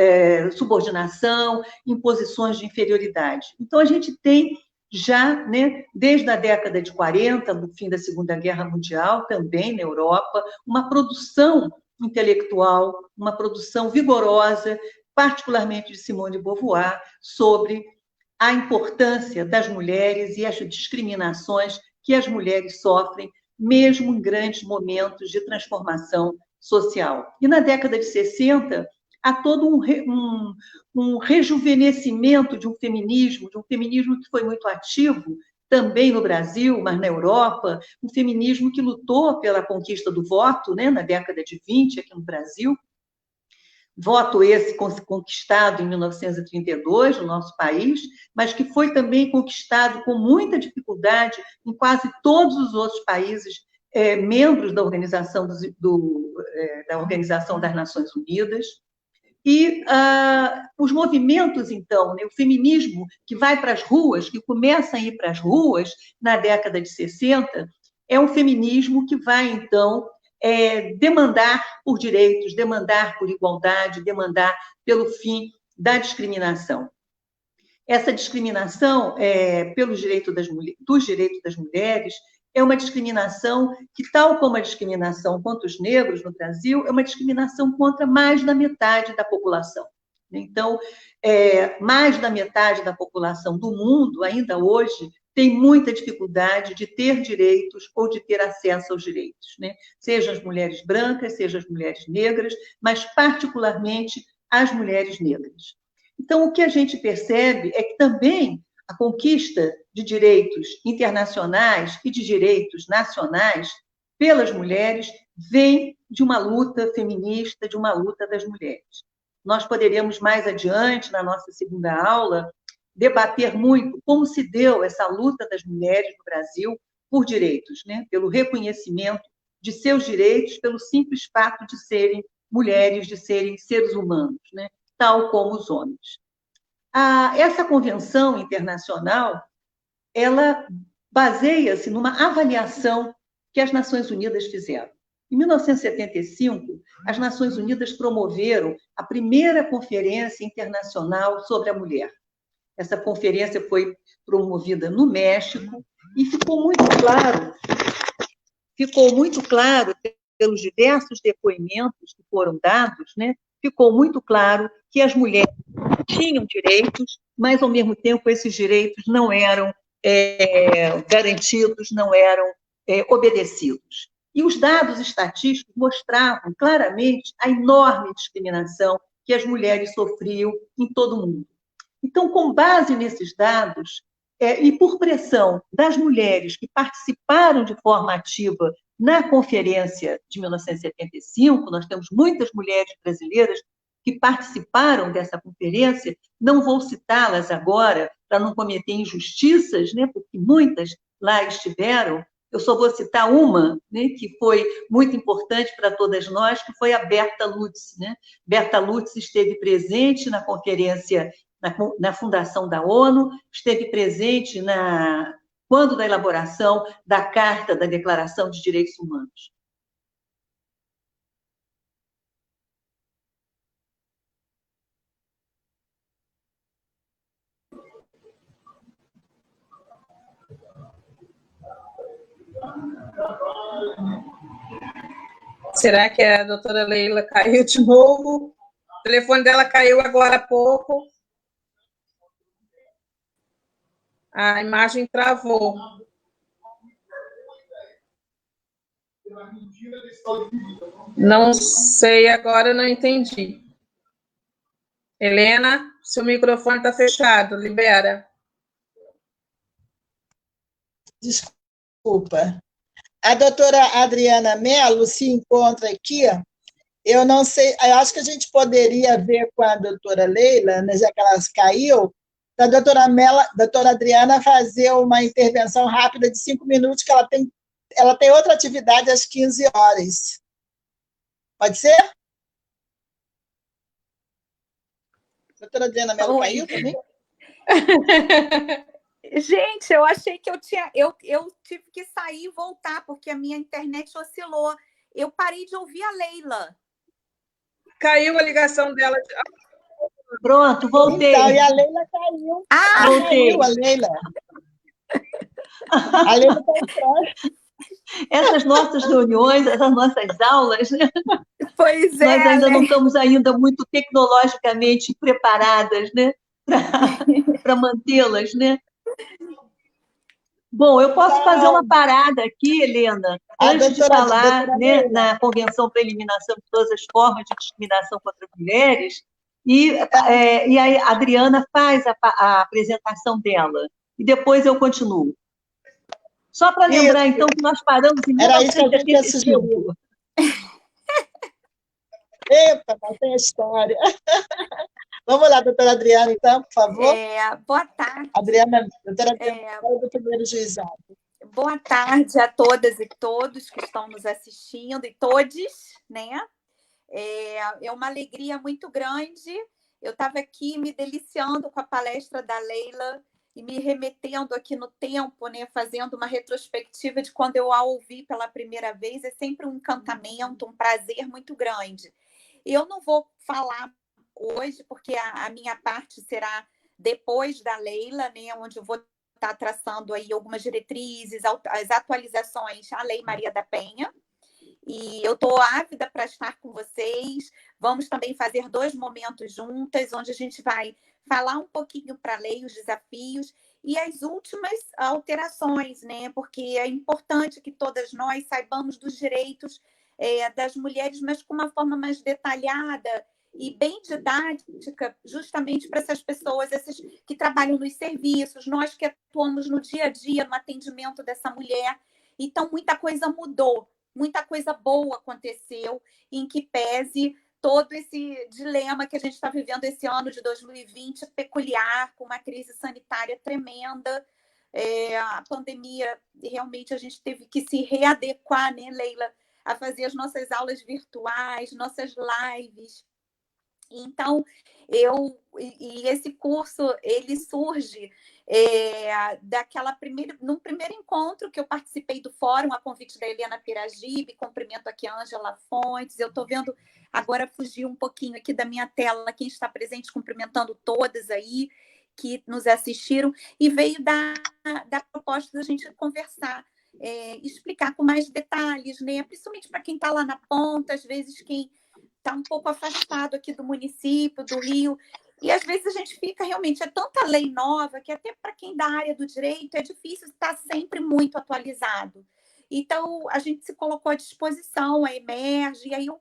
subordinação, em posições de inferioridade. Então, a gente tem já, né, desde a década de 40, no fim da Segunda Guerra Mundial, também na Europa, uma produção intelectual, uma produção vigorosa, particularmente de Simone de Beauvoir, sobre a importância das mulheres e as discriminações que as mulheres sofrem, mesmo em grandes momentos de transformação social. E na década de 60, há todo um rejuvenescimento de um feminismo que foi muito ativo, também no Brasil, mas na Europa, um feminismo que lutou pela conquista do voto, né, na década de 20, aqui no Brasil, voto esse conquistado em 1932 no nosso país, mas que foi também conquistado com muita dificuldade em quase todos os outros países membros da Organização das Nações Unidas. E os movimentos, então, né, o feminismo que vai para as ruas, que começa a ir para as ruas na década de 60, é um feminismo que vai, então, demandar por direitos, demandar por igualdade, demandar pelo fim da discriminação. Essa discriminação dos direitos das mulheres é uma discriminação que, tal como a discriminação contra os negros no Brasil, é uma discriminação contra mais da metade da população. Então, mais da metade da população do mundo, ainda hoje, tem muita dificuldade de ter direitos ou de ter acesso aos direitos, né? Seja as mulheres brancas, seja as mulheres negras, mas particularmente as mulheres negras. Então, o que a gente percebe é que também a conquista de direitos internacionais e de direitos nacionais pelas mulheres vem de uma luta feminista, de uma luta das mulheres. Nós poderíamos, mais adiante, na nossa segunda aula, debater muito como se deu essa luta das mulheres no Brasil por direitos, né? Pelo reconhecimento de seus direitos, pelo simples fato de serem mulheres, de serem seres humanos, né? Tal como os homens. Essa convenção internacional, ela baseia-se numa avaliação que as Nações Unidas fizeram. Em 1975, as Nações Unidas promoveram a primeira Conferência Internacional sobre a Mulher. Essa conferência foi promovida no México e ficou muito claro pelos diversos depoimentos que foram dados, né? Ficou muito claro que as mulheres tinham direitos, mas, ao mesmo tempo, esses direitos não eram garantidos, não eram obedecidos. E os dados estatísticos mostravam claramente a enorme discriminação que as mulheres sofriam em todo o mundo. Então, com base nesses dados, e por pressão das mulheres que participaram de forma ativa na Conferência de 1975, nós temos muitas mulheres brasileiras que participaram dessa conferência, não vou citá-las agora para não cometer injustiças, né, porque muitas lá estiveram, eu só vou citar uma, né, que foi muito importante para todas nós, que foi a Berta Lutz, né? Berta Lutz esteve presente na conferência, na fundação da ONU, esteve presente quando da elaboração da Carta da Declaração de Direitos Humanos. Será que a doutora Leila caiu de novo? O telefone dela caiu agora há pouco. A imagem travou. Não sei, agora não entendi. Helena, seu microfone está fechado, libera. Desculpa. A doutora Adriana Mello se encontra aqui. Eu não sei, eu acho que a gente poderia ver com a doutora Leila, né, já que ela caiu, da doutora Adriana fazer uma intervenção rápida de 5 minutos, que ela tem outra atividade às 15 horas. Pode ser? Doutora Adriana Mello caiu também? Gente, eu achei que eu tive que sair e voltar, porque a minha internet oscilou. Eu parei de ouvir a Leila. Caiu a ligação dela. Pronto, voltei. Então, e a Leila caiu. Voltei. Caiu a Leila. A Leila está entrando. Essas nossas reuniões, essas nossas aulas, né? Pois é, nós ainda não estamos ainda muito tecnologicamente preparadas, né? Para mantê-las, né? Bom, eu posso fazer uma parada aqui, Helena, antes de falar, né, na Convenção para a Eliminação de Todas as Formas de Discriminação contra Mulheres, e a Adriana faz a apresentação dela, e depois eu continuo. Só para lembrar, então, que nós paramos em 1985. Epa, mas tem a história. Vamos lá, doutora Adriana, então, por favor. Boa tarde. Doutora Adriana, do primeiro juizado. Boa tarde a todas e todos que estão nos assistindo, e todes, né? É uma alegria muito grande. Eu estava aqui me deliciando com a palestra da Leila e me remetendo aqui no tempo, né? Fazendo uma retrospectiva de quando eu a ouvi pela primeira vez. É sempre um encantamento, um prazer muito grande. Eu não vou falar hoje, porque a minha parte será depois da Leila, né, onde eu vou estar traçando aí algumas diretrizes, as atualizações à Lei Maria da Penha. E eu estou ávida para estar com vocês. Vamos também fazer 2 momentos juntas, onde a gente vai falar um pouquinho para a lei, os desafios e as últimas alterações, né? Porque é importante que todas nós saibamos dos direitos das mulheres, mas com uma forma mais detalhada e bem didática, justamente para essas pessoas, essas que trabalham nos serviços, nós que atuamos no dia a dia no atendimento dessa mulher. Então, muita coisa mudou, muita coisa boa aconteceu, em que pese todo esse dilema que a gente está vivendo esse ano de 2020, peculiar, com uma crise sanitária tremenda. A pandemia, realmente a gente teve que se readequar, né, Leila, a fazer as nossas aulas virtuais, nossas lives. Então, esse curso, ele surge num primeiro encontro que eu participei do fórum, a convite da Helena Piragibe, cumprimento aqui a Ângela Fontes. Eu estou vendo agora fugir um pouquinho aqui da minha tela, quem está presente, cumprimentando todas aí que nos assistiram, e veio da proposta da gente conversar, explicar com mais detalhes, né? Principalmente para quem está lá na ponta, às vezes quem está um pouco afastado aqui do município, do Rio, e às vezes a gente fica realmente, é tanta lei nova que até para quem da área do direito é difícil estar sempre muito atualizado. Então, a gente se colocou à disposição, a Emerge, e aí eu,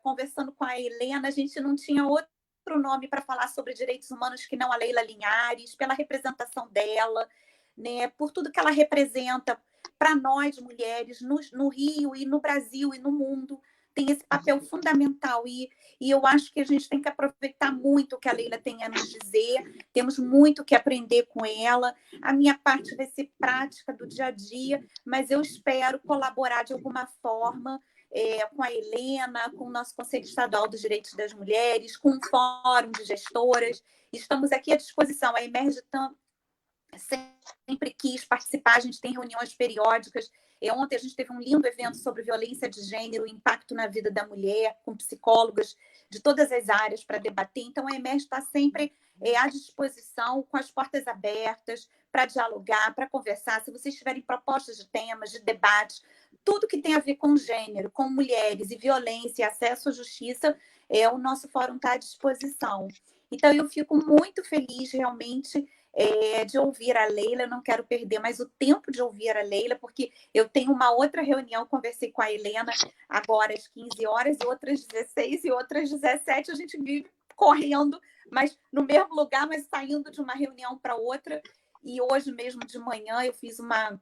conversando com a Helena, a gente não tinha outro nome para falar sobre direitos humanos que não a Leila Linhares, pela representação dela, né, por tudo que ela representa para nós, mulheres, no Rio e no Brasil e no mundo. Tem esse papel fundamental e eu acho que a gente tem que aproveitar muito o que a Leila tem a nos dizer, temos muito que aprender com ela. A minha parte vai ser prática do dia a dia, mas eu espero colaborar de alguma forma com a Helena, com o nosso Conselho Estadual dos Direitos das Mulheres, com o Fórum de Gestoras. Estamos aqui à disposição. A Emerge sempre quis participar, a gente tem reuniões periódicas. Ontem a gente teve um lindo evento sobre violência de gênero, o impacto na vida da mulher, com psicólogas de todas as áreas para debater. Então, a Emerge está sempre à disposição, com as portas abertas, para dialogar, para conversar. Se vocês tiverem propostas de temas, de debates, tudo que tem a ver com gênero, com mulheres e violência e acesso à justiça, o nosso fórum está à disposição. Então, eu fico muito feliz, realmente, de ouvir a Leila. Eu não quero perder mais o tempo de ouvir a Leila, porque eu tenho uma outra reunião, conversei com a Helena agora às 15 horas, e outras 16 e outras 17, a gente vive correndo, mas no mesmo lugar, mas saindo de uma reunião para outra. E hoje mesmo de manhã eu fiz uma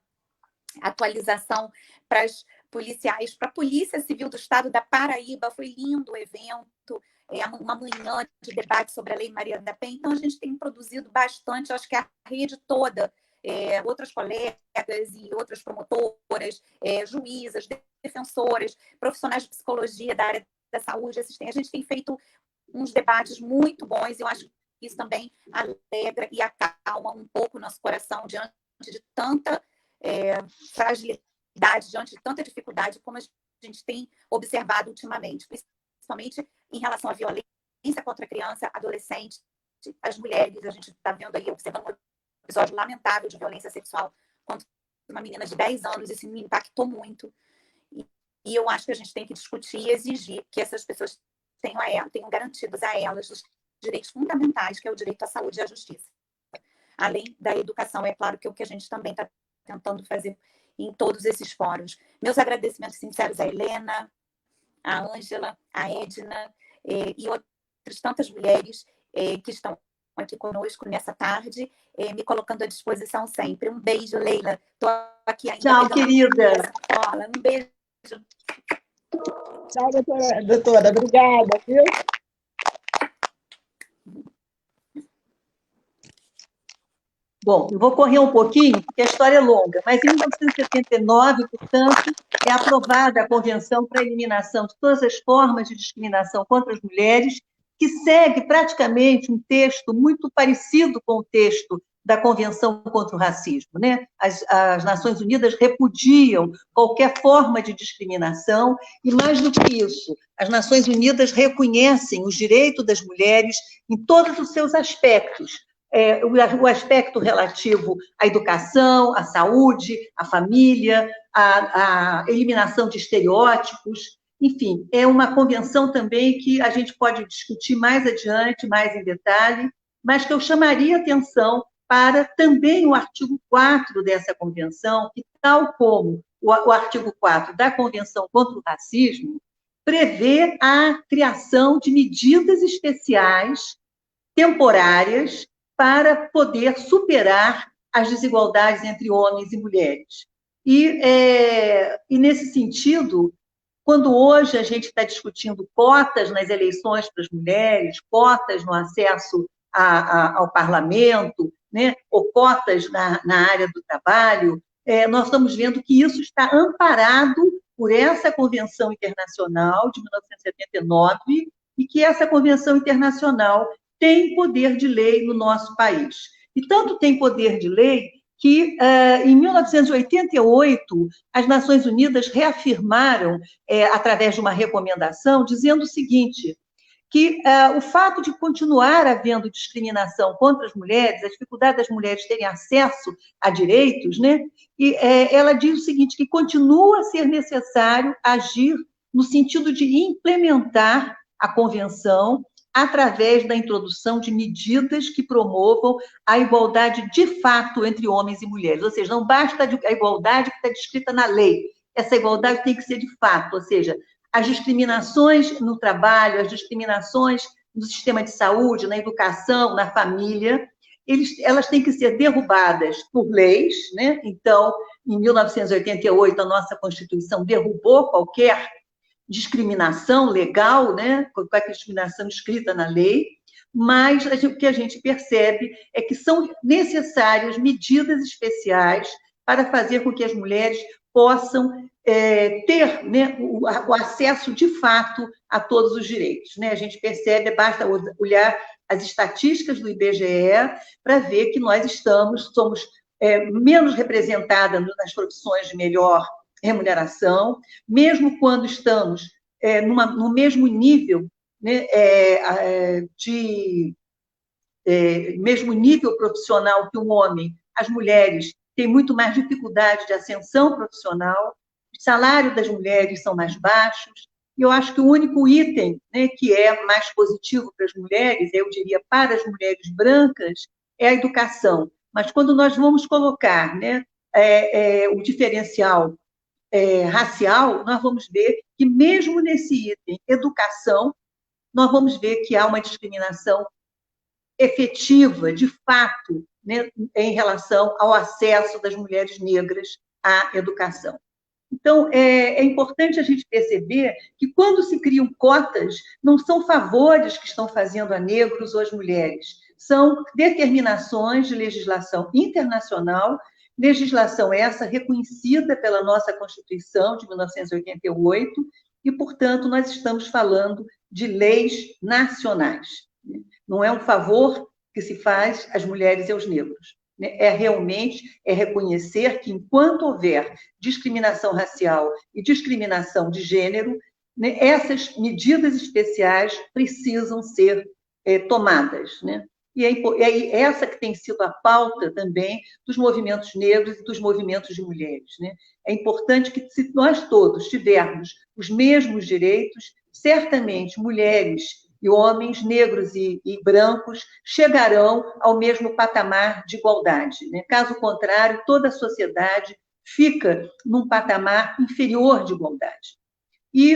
atualização para as policiais, para a Polícia Civil do Estado da Paraíba. Foi lindo o evento, uma manhã de debate sobre a Lei Maria da Penha. Então, a gente tem produzido bastante, acho que a rede toda, outras colegas e outras promotoras, juízas, defensoras, profissionais de psicologia da área da saúde, a gente tem feito uns debates muito bons, e eu acho que isso também alegra e acalma um pouco o nosso coração diante de tanta fragilidade, diante de tanta dificuldade, como a gente tem observado ultimamente, principalmente em relação à violência contra a criança, adolescente, as mulheres. A gente está vendo aí, observando um episódio lamentável de violência sexual contra uma menina de 10 anos, isso me impactou muito. E eu acho que a gente tem que discutir e exigir que essas pessoas tenham garantidos a elas os direitos fundamentais, que é o direito à saúde e à justiça. Além da educação, é claro que é o que a gente também está tentando fazer em todos esses fóruns. Meus agradecimentos sinceros à Helena, à Ângela, à Edna e outras tantas mulheres que estão aqui conosco nessa tarde, me colocando à disposição sempre. Um beijo, Leila. Estou aqui ainda. Tchau, querida. Um beijo. Tchau, doutora. Obrigada, viu? Bom, eu vou correr um pouquinho, porque a história é longa, mas em 1979, portanto, é aprovada a Convenção para a Eliminação de Todas as Formas de Discriminação contra as Mulheres, que segue praticamente um texto muito parecido com o texto da Convenção contra o Racismo, né? As Nações Unidas repudiam qualquer forma de discriminação, e mais do que isso, as Nações Unidas reconhecem os direitos das mulheres em todos os seus aspectos, o aspecto relativo à educação, à saúde, à família, à eliminação de estereótipos. Enfim, é uma convenção também que a gente pode discutir mais adiante, mais em detalhe, mas que eu chamaria atenção para também o artigo 4 dessa convenção, que, tal como o artigo 4 da Convenção contra o Racismo, prevê a criação de medidas especiais, temporárias, para poder superar as desigualdades entre homens e mulheres. E nesse sentido, quando hoje a gente está discutindo cotas nas eleições para as mulheres, cotas no acesso ao parlamento, né, ou cotas na área do trabalho, nós estamos vendo que isso está amparado por essa Convenção Internacional de 1979, e que essa Convenção Internacional tem poder de lei no nosso país. E tanto tem poder de lei que, em 1988, as Nações Unidas reafirmaram, através de uma recomendação, dizendo o seguinte, que o fato de continuar havendo discriminação contra as mulheres, a dificuldade das mulheres terem acesso a direitos, né? E ela diz o seguinte, que continua a ser necessário agir no sentido de implementar a Convenção através da introdução de medidas que promovam a igualdade de fato entre homens e mulheres. Ou seja, não basta a igualdade que está descrita na lei, essa igualdade tem que ser de fato, ou seja, as discriminações no trabalho, as discriminações no sistema de saúde, na educação, na família, elas têm que ser derrubadas por leis, né? Então, em 1988, a nossa Constituição derrubou qualquer discriminação legal, né? Qualquer discriminação escrita na lei, mas o que a gente percebe é que são necessárias medidas especiais para fazer com que as mulheres possam ter, né, o acesso de fato a todos os direitos, né? A gente percebe, basta olhar as estatísticas do IBGE para ver que nós somos menos representadas nas profissões de melhor remuneração, mesmo quando estamos no mesmo nível, né, mesmo nível profissional que um homem, as mulheres têm muito mais dificuldade de ascensão profissional, o salário das mulheres são mais baixos, e eu acho que o único item, né, que é mais positivo para as mulheres, eu diria para as mulheres brancas, é a educação. Mas quando nós vamos colocar, né, o diferencial racial, nós vamos ver que mesmo nesse item educação, nós vamos ver que há uma discriminação efetiva, de fato, né, em relação ao acesso das mulheres negras à educação. Então, é importante a gente perceber que, quando se criam cotas, não são favores que estão fazendo a negros ou às mulheres, são determinações de legislação internacional, legislação essa reconhecida pela nossa Constituição de 1988, e, portanto, nós estamos falando de leis nacionais. Não é um favor que se faz às mulheres e aos negros. Realmente reconhecer que, enquanto houver discriminação racial e discriminação de gênero, essas medidas especiais precisam ser tomadas. E é essa que tem sido a pauta também dos movimentos negros e dos movimentos de mulheres. É importante que, se nós todos tivermos os mesmos direitos, certamente mulheres e homens negros e brancos chegarão ao mesmo patamar de igualdade. Caso contrário, toda a sociedade fica num patamar inferior de igualdade. E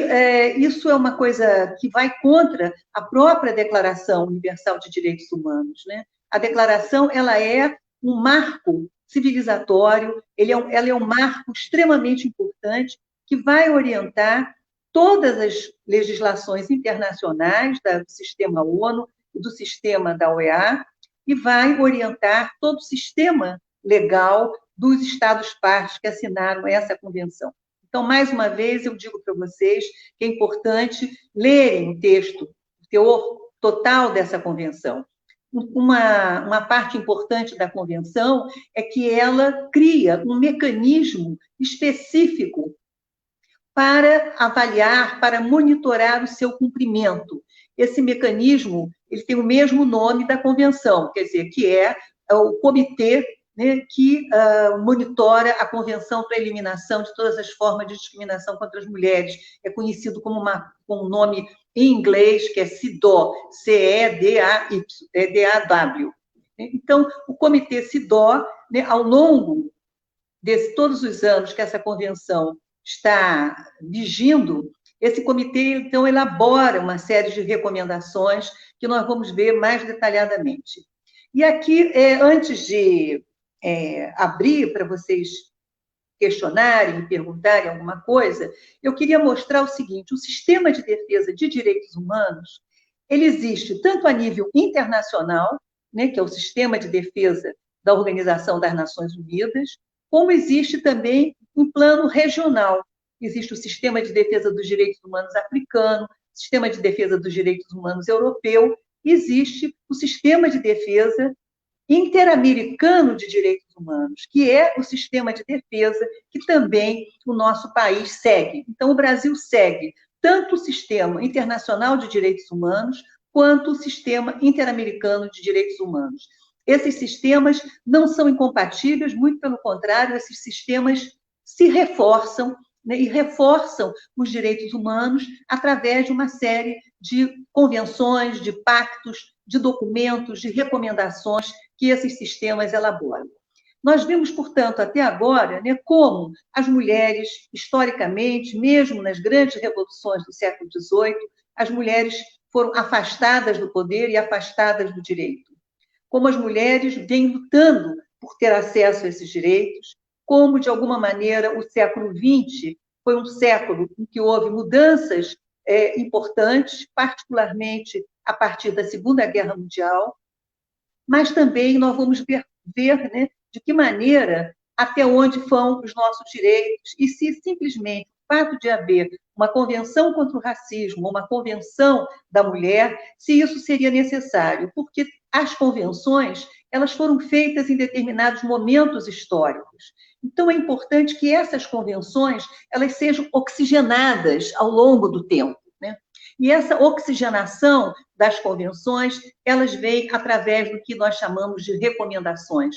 isso é uma coisa que vai contra a própria Declaração Universal de Direitos Humanos. A declaração ela é um marco civilizatório, ela é um marco extremamente importante que vai orientar todas as legislações internacionais do sistema ONU e do sistema da OEA, e vai orientar todo o sistema legal dos Estados-partes que assinaram essa convenção. Então, mais uma vez, eu digo para vocês que é importante lerem o texto, o teor total dessa convenção. Uma parte importante da convenção é que ela cria um mecanismo específico para avaliar, para monitorar o seu cumprimento. Esse mecanismo ele tem o mesmo nome da convenção, quer dizer, que é o comitê que monitora a Convenção para a Eliminação de Todas as Formas de Discriminação contra as Mulheres. É conhecido com um nome em inglês, que é CEDAW, C-E-D-A-Y, D-A-W. Então, o comitê CEDAW, ao longo de todos os anos que essa convenção está vigindo, esse comitê, então, elabora uma série de recomendações que nós vamos ver mais detalhadamente. E aqui, antes de abrir para vocês questionarem, perguntarem alguma coisa, eu queria mostrar o seguinte: o sistema de defesa de direitos humanos, ele existe tanto a nível internacional, que é o sistema de defesa da Organização das Nações Unidas, como existe também em plano regional. Existe o sistema de defesa dos direitos humanos africano, sistema de defesa dos direitos humanos europeu, existe o sistema de defesa interamericano de direitos humanos, que é o sistema de defesa que também o nosso país segue. Então, o Brasil segue tanto o sistema internacional de direitos humanos quanto o sistema interamericano de direitos humanos. Esses sistemas não são incompatíveis, muito pelo contrário, esses sistemas se reforçam, e reforçam os direitos humanos através de uma série de convenções, de pactos, de documentos, de recomendações que esses sistemas elaboram. Nós vimos, portanto, até agora, como as mulheres, historicamente, mesmo nas grandes revoluções do século XVIII, as mulheres foram afastadas do poder e afastadas do direito. Como as mulheres vêm lutando por ter acesso a esses direitos, como, de alguma maneira, o século XX foi um século em que houve mudanças importantes, particularmente a partir da Segunda Guerra Mundial, mas também nós vamos ver de que maneira, até onde vão os nossos direitos, e se simplesmente o fato de haver uma convenção contra o racismo, uma convenção da mulher, se isso seria necessário, porque as convenções elas foram feitas em determinados momentos históricos. Então, é importante que essas convenções elas sejam oxigenadas ao longo do tempo. E essa oxigenação das convenções, elas vêm através do que nós chamamos de recomendações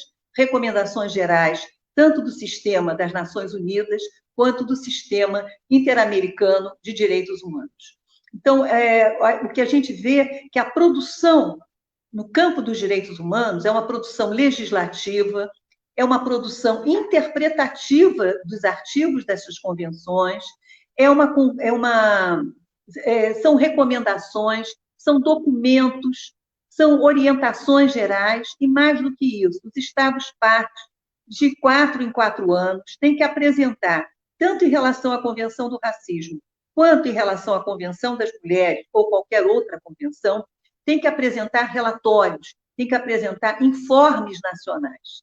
gerais, tanto do sistema das Nações Unidas, quanto do sistema interamericano de direitos humanos. Então, o que a gente vê é que a produção no campo dos direitos humanos é uma produção legislativa, é uma produção interpretativa dos artigos dessas convenções, são recomendações, são documentos, são orientações gerais, e mais do que isso, os Estados-partes, de 4 em 4 anos, têm que apresentar tanto em relação à Convenção do Racismo, quanto em relação à Convenção das Mulheres, ou qualquer outra convenção, tem que apresentar relatórios, tem que apresentar informes nacionais.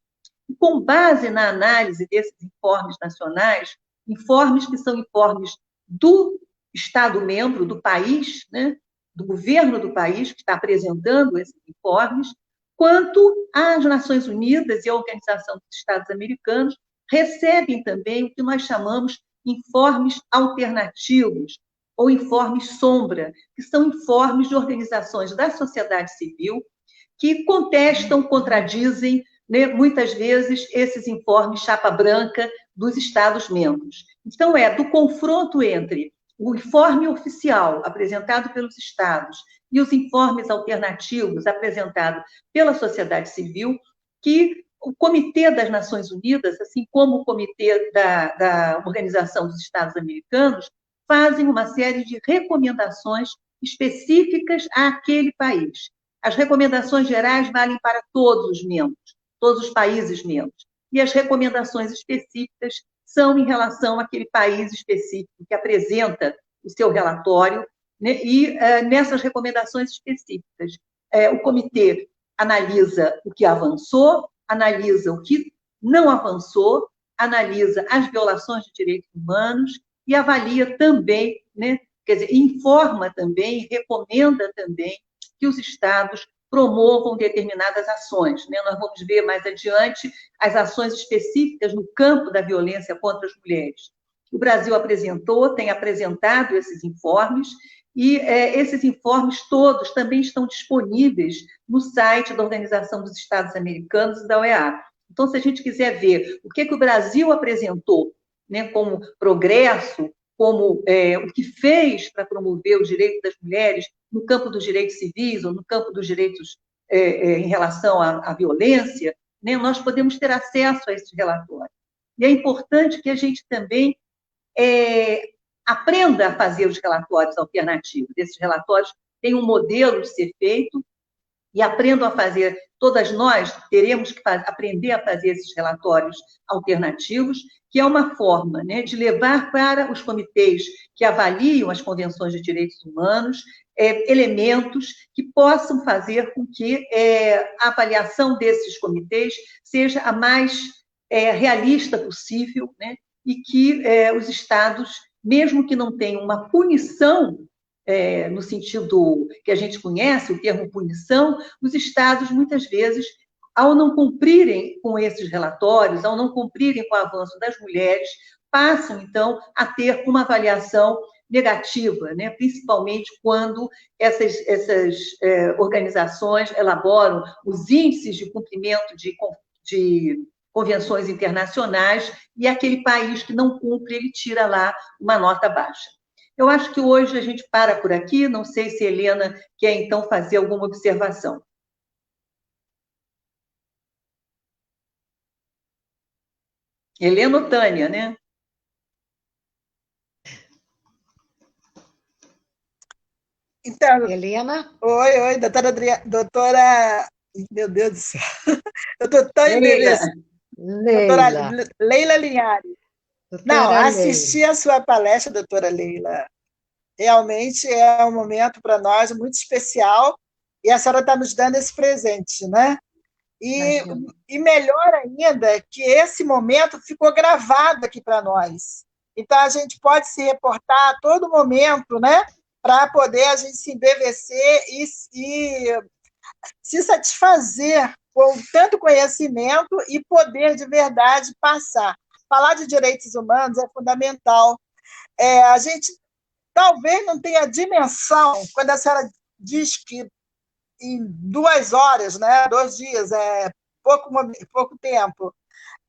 E, com base na análise desses informes nacionais, informes que são informes do Estado-membro, do país, né, do governo do país que está apresentando esses informes, quanto as Nações Unidas e a Organização dos Estados Americanos recebem também o que nós chamamos informes alternativos, ou informes sombra, que são informes de organizações da sociedade civil que contestam, contradizem, né, muitas vezes, esses informes chapa branca dos Estados-membros. Então, é do confronto entre o informe oficial apresentado pelos Estados e os informes alternativos apresentados pela sociedade civil que o Comitê das Nações Unidas, assim como o Comitê da Organização dos Estados Americanos, fazem uma série de recomendações específicas àquele país. As recomendações gerais valem para todos os membros, todos os países membros. E as recomendações específicas são em relação àquele país específico que apresenta o seu relatório, né? E nessas recomendações específicas, o comitê analisa o que avançou, analisa o que não avançou, analisa as violações de direitos humanos e avalia também, né? Quer dizer, informa também, recomenda também que os Estados promovam determinadas ações, né? Nós vamos ver mais adiante as ações específicas no campo da violência contra as mulheres. O Brasil tem apresentado esses informes, e esses informes todos também estão disponíveis no site da Organização dos Estados Americanos e da OEA. Então, se a gente quiser ver o que o Brasil apresentou, né, como progresso, como o que fez para promover o direito das mulheres no campo dos direitos civis ou no campo dos direitos em relação à violência, né, nós podemos ter acesso a esses relatórios. E é importante que a gente também aprenda a fazer os relatórios alternativos. Esses relatórios têm um modelo de ser feito e aprendam a fazer. Todas nós teremos que aprender a fazer esses relatórios alternativos, que é uma forma, né, de levar para os comitês que avaliam as convenções de direitos humanos elementos que possam fazer com que a avaliação desses comitês seja a mais realista possível, né, e que os Estados, mesmo que não tenham uma punição, no sentido que a gente conhece, o termo punição, os Estados, muitas vezes, ao não cumprirem com esses relatórios, ao não cumprirem com o avanço das mulheres, passam, então, a ter uma avaliação negativa, né? Principalmente quando essas organizações elaboram os índices de cumprimento de convenções internacionais, e aquele país que não cumpre, ele tira lá uma nota baixa. Eu acho que hoje a gente para por aqui, não sei se a Helena quer, então, fazer alguma observação. Helena ou Tânia, né? Então, Helena? Oi, doutora, meu Deus do céu, eu estou tão embeleza. Doutora Leila Linhares. Não, assisti a sua palestra, doutora Leila. Realmente é um momento para nós muito especial, e a senhora está nos dando esse presente, né? E melhor ainda que esse momento ficou gravado aqui para nós. Então, a gente pode se reportar a todo momento, né? Para poder a gente se embevecer e se satisfazer com tanto conhecimento e poder de verdade passar. Falar de direitos humanos é fundamental. A gente talvez não tenha dimensão, quando a senhora diz que em 2 horas, né, 2 dias, pouco tempo,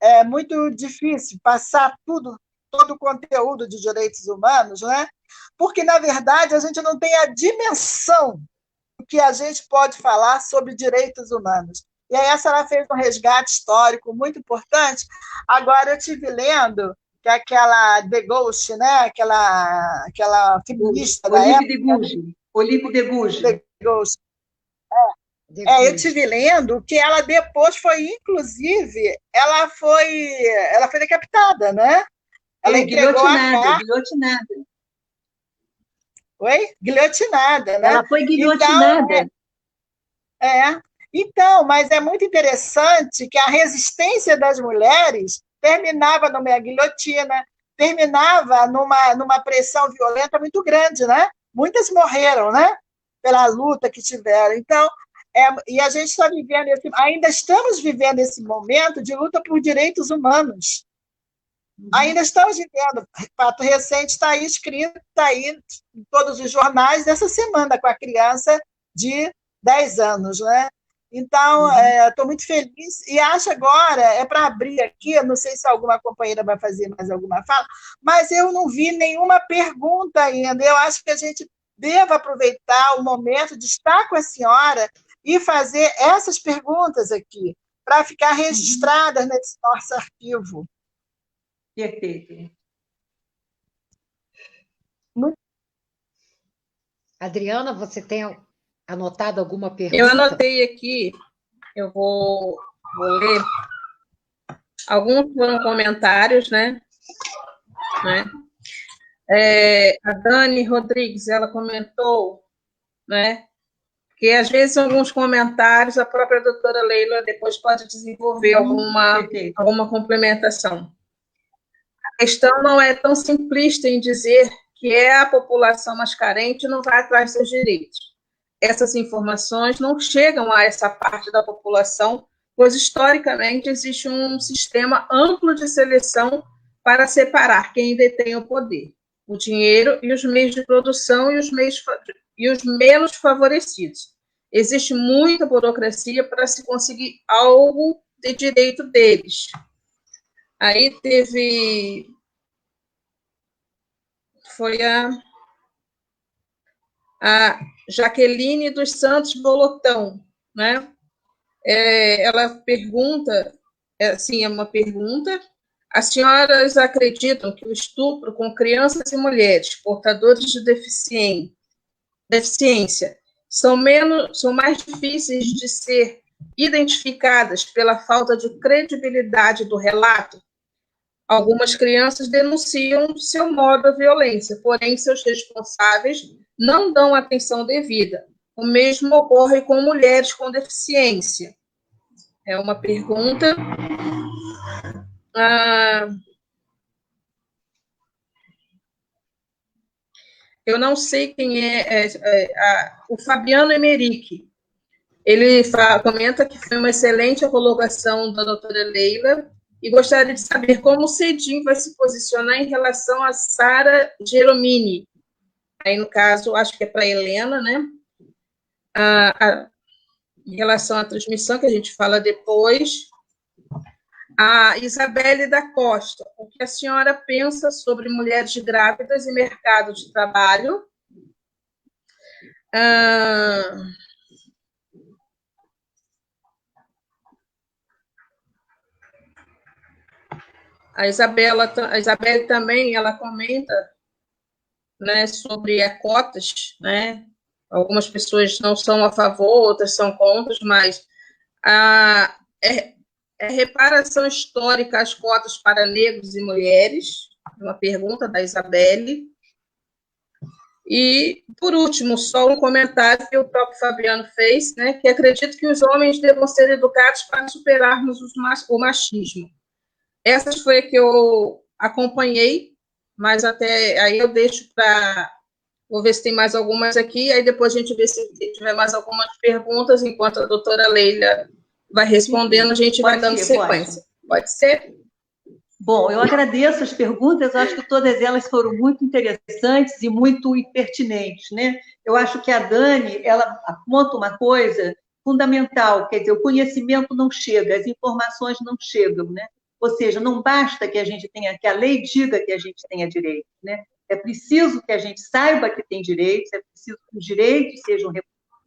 é muito difícil passar todo o conteúdo de direitos humanos, né? Porque, na verdade, a gente não tem a dimensão do que a gente pode falar sobre direitos humanos. E aí a senhora fez um resgate histórico muito importante. Agora, eu estive lendo que aquela The Ghost, né? aquela feminista da época... Olympe de Gouges. The Ghost. Eu estive lendo que ela depois foi, inclusive, ela foi decapitada, né? Ela entregou a carta. Guilhotinada. Oi? Guilhotinada, né? Ela foi guilhotinada. Então, então, mas é muito interessante que a resistência das mulheres terminava numa guilhotina, terminava numa pressão violenta muito grande, né? Muitas morreram, né? Pela luta que tiveram. Então, e a gente está vivendo, ainda estamos vivendo esse momento de luta por direitos humanos. Ainda estamos vivendo. Fato recente está aí escrito, está aí em todos os jornais dessa semana com a criança de 10 anos, né? Então, estou muito feliz e acho agora, para abrir aqui, não sei se alguma companheira vai fazer mais alguma fala, mas eu não vi nenhuma pergunta ainda. Eu acho que a gente deve aproveitar o momento de estar com a senhora e fazer essas perguntas aqui, para ficar registradas nesse nosso arquivo. Perfeito. Adriana, você tem anotado alguma pergunta? Eu anotei aqui, eu vou ler. Alguns foram comentários, né? A Dani Rodrigues, ela comentou, né? Que às vezes alguns comentários a própria doutora Leila depois pode desenvolver alguma complementação. A questão não é tão simplista em dizer que é a população mais carente e não vai atrás dos seus direitos. Essas informações não chegam a essa parte da população, pois historicamente existe um sistema amplo de seleção para separar quem detém o poder, o dinheiro e os meios de produção e os menos favorecidos. Existe muita burocracia para se conseguir algo de direito deles. Aí foi a Jaqueline dos Santos Bolotão, né? Ela pergunta, assim, é uma pergunta: as senhoras acreditam que o estupro com crianças e mulheres portadores de deficiência são mais difíceis de ser identificadas pela falta de credibilidade do relato? Algumas crianças denunciam seu modo de violência, porém seus responsáveis não dão atenção devida. O mesmo ocorre com mulheres com deficiência. É uma pergunta. Eu não sei quem o Fabiano Emerick. Ele comenta que foi uma excelente a colocação da doutora Leila e gostaria de saber como o CEDIM vai se posicionar em relação a Sara Geromini. Aí, no caso, acho que é para a Helena, né? Em relação à transmissão, que a gente fala depois. A Isabelle da Costa, o que a senhora pensa sobre mulheres grávidas e mercado de trabalho? A Isabelle também, ela comenta, né, sobre cotas, né? Algumas pessoas não são a favor, outras são contra, mas reparação histórica às cotas para negros e mulheres, uma pergunta da Isabelle. E, por último, só um comentário que o próprio Fabiano fez, né, que acredito que os homens devam ser educados para superarmos o machismo. Essas foi a que eu acompanhei, mas até aí eu deixo para... Vou ver se tem mais algumas aqui, aí depois a gente vê se tiver mais algumas perguntas, enquanto a doutora Leila vai respondendo, a gente vai dando sequência. Pode ser? Bom, eu agradeço as perguntas, eu acho que todas elas foram muito interessantes e muito pertinentes, né? Eu acho que a Dani, ela aponta uma coisa fundamental, quer dizer, o conhecimento não chega, as informações não chegam, né? Ou seja, não basta que a gente tenha, que a lei diga que a gente tenha direitos, né? É preciso que a gente saiba que tem direitos, é preciso que os direitos sejam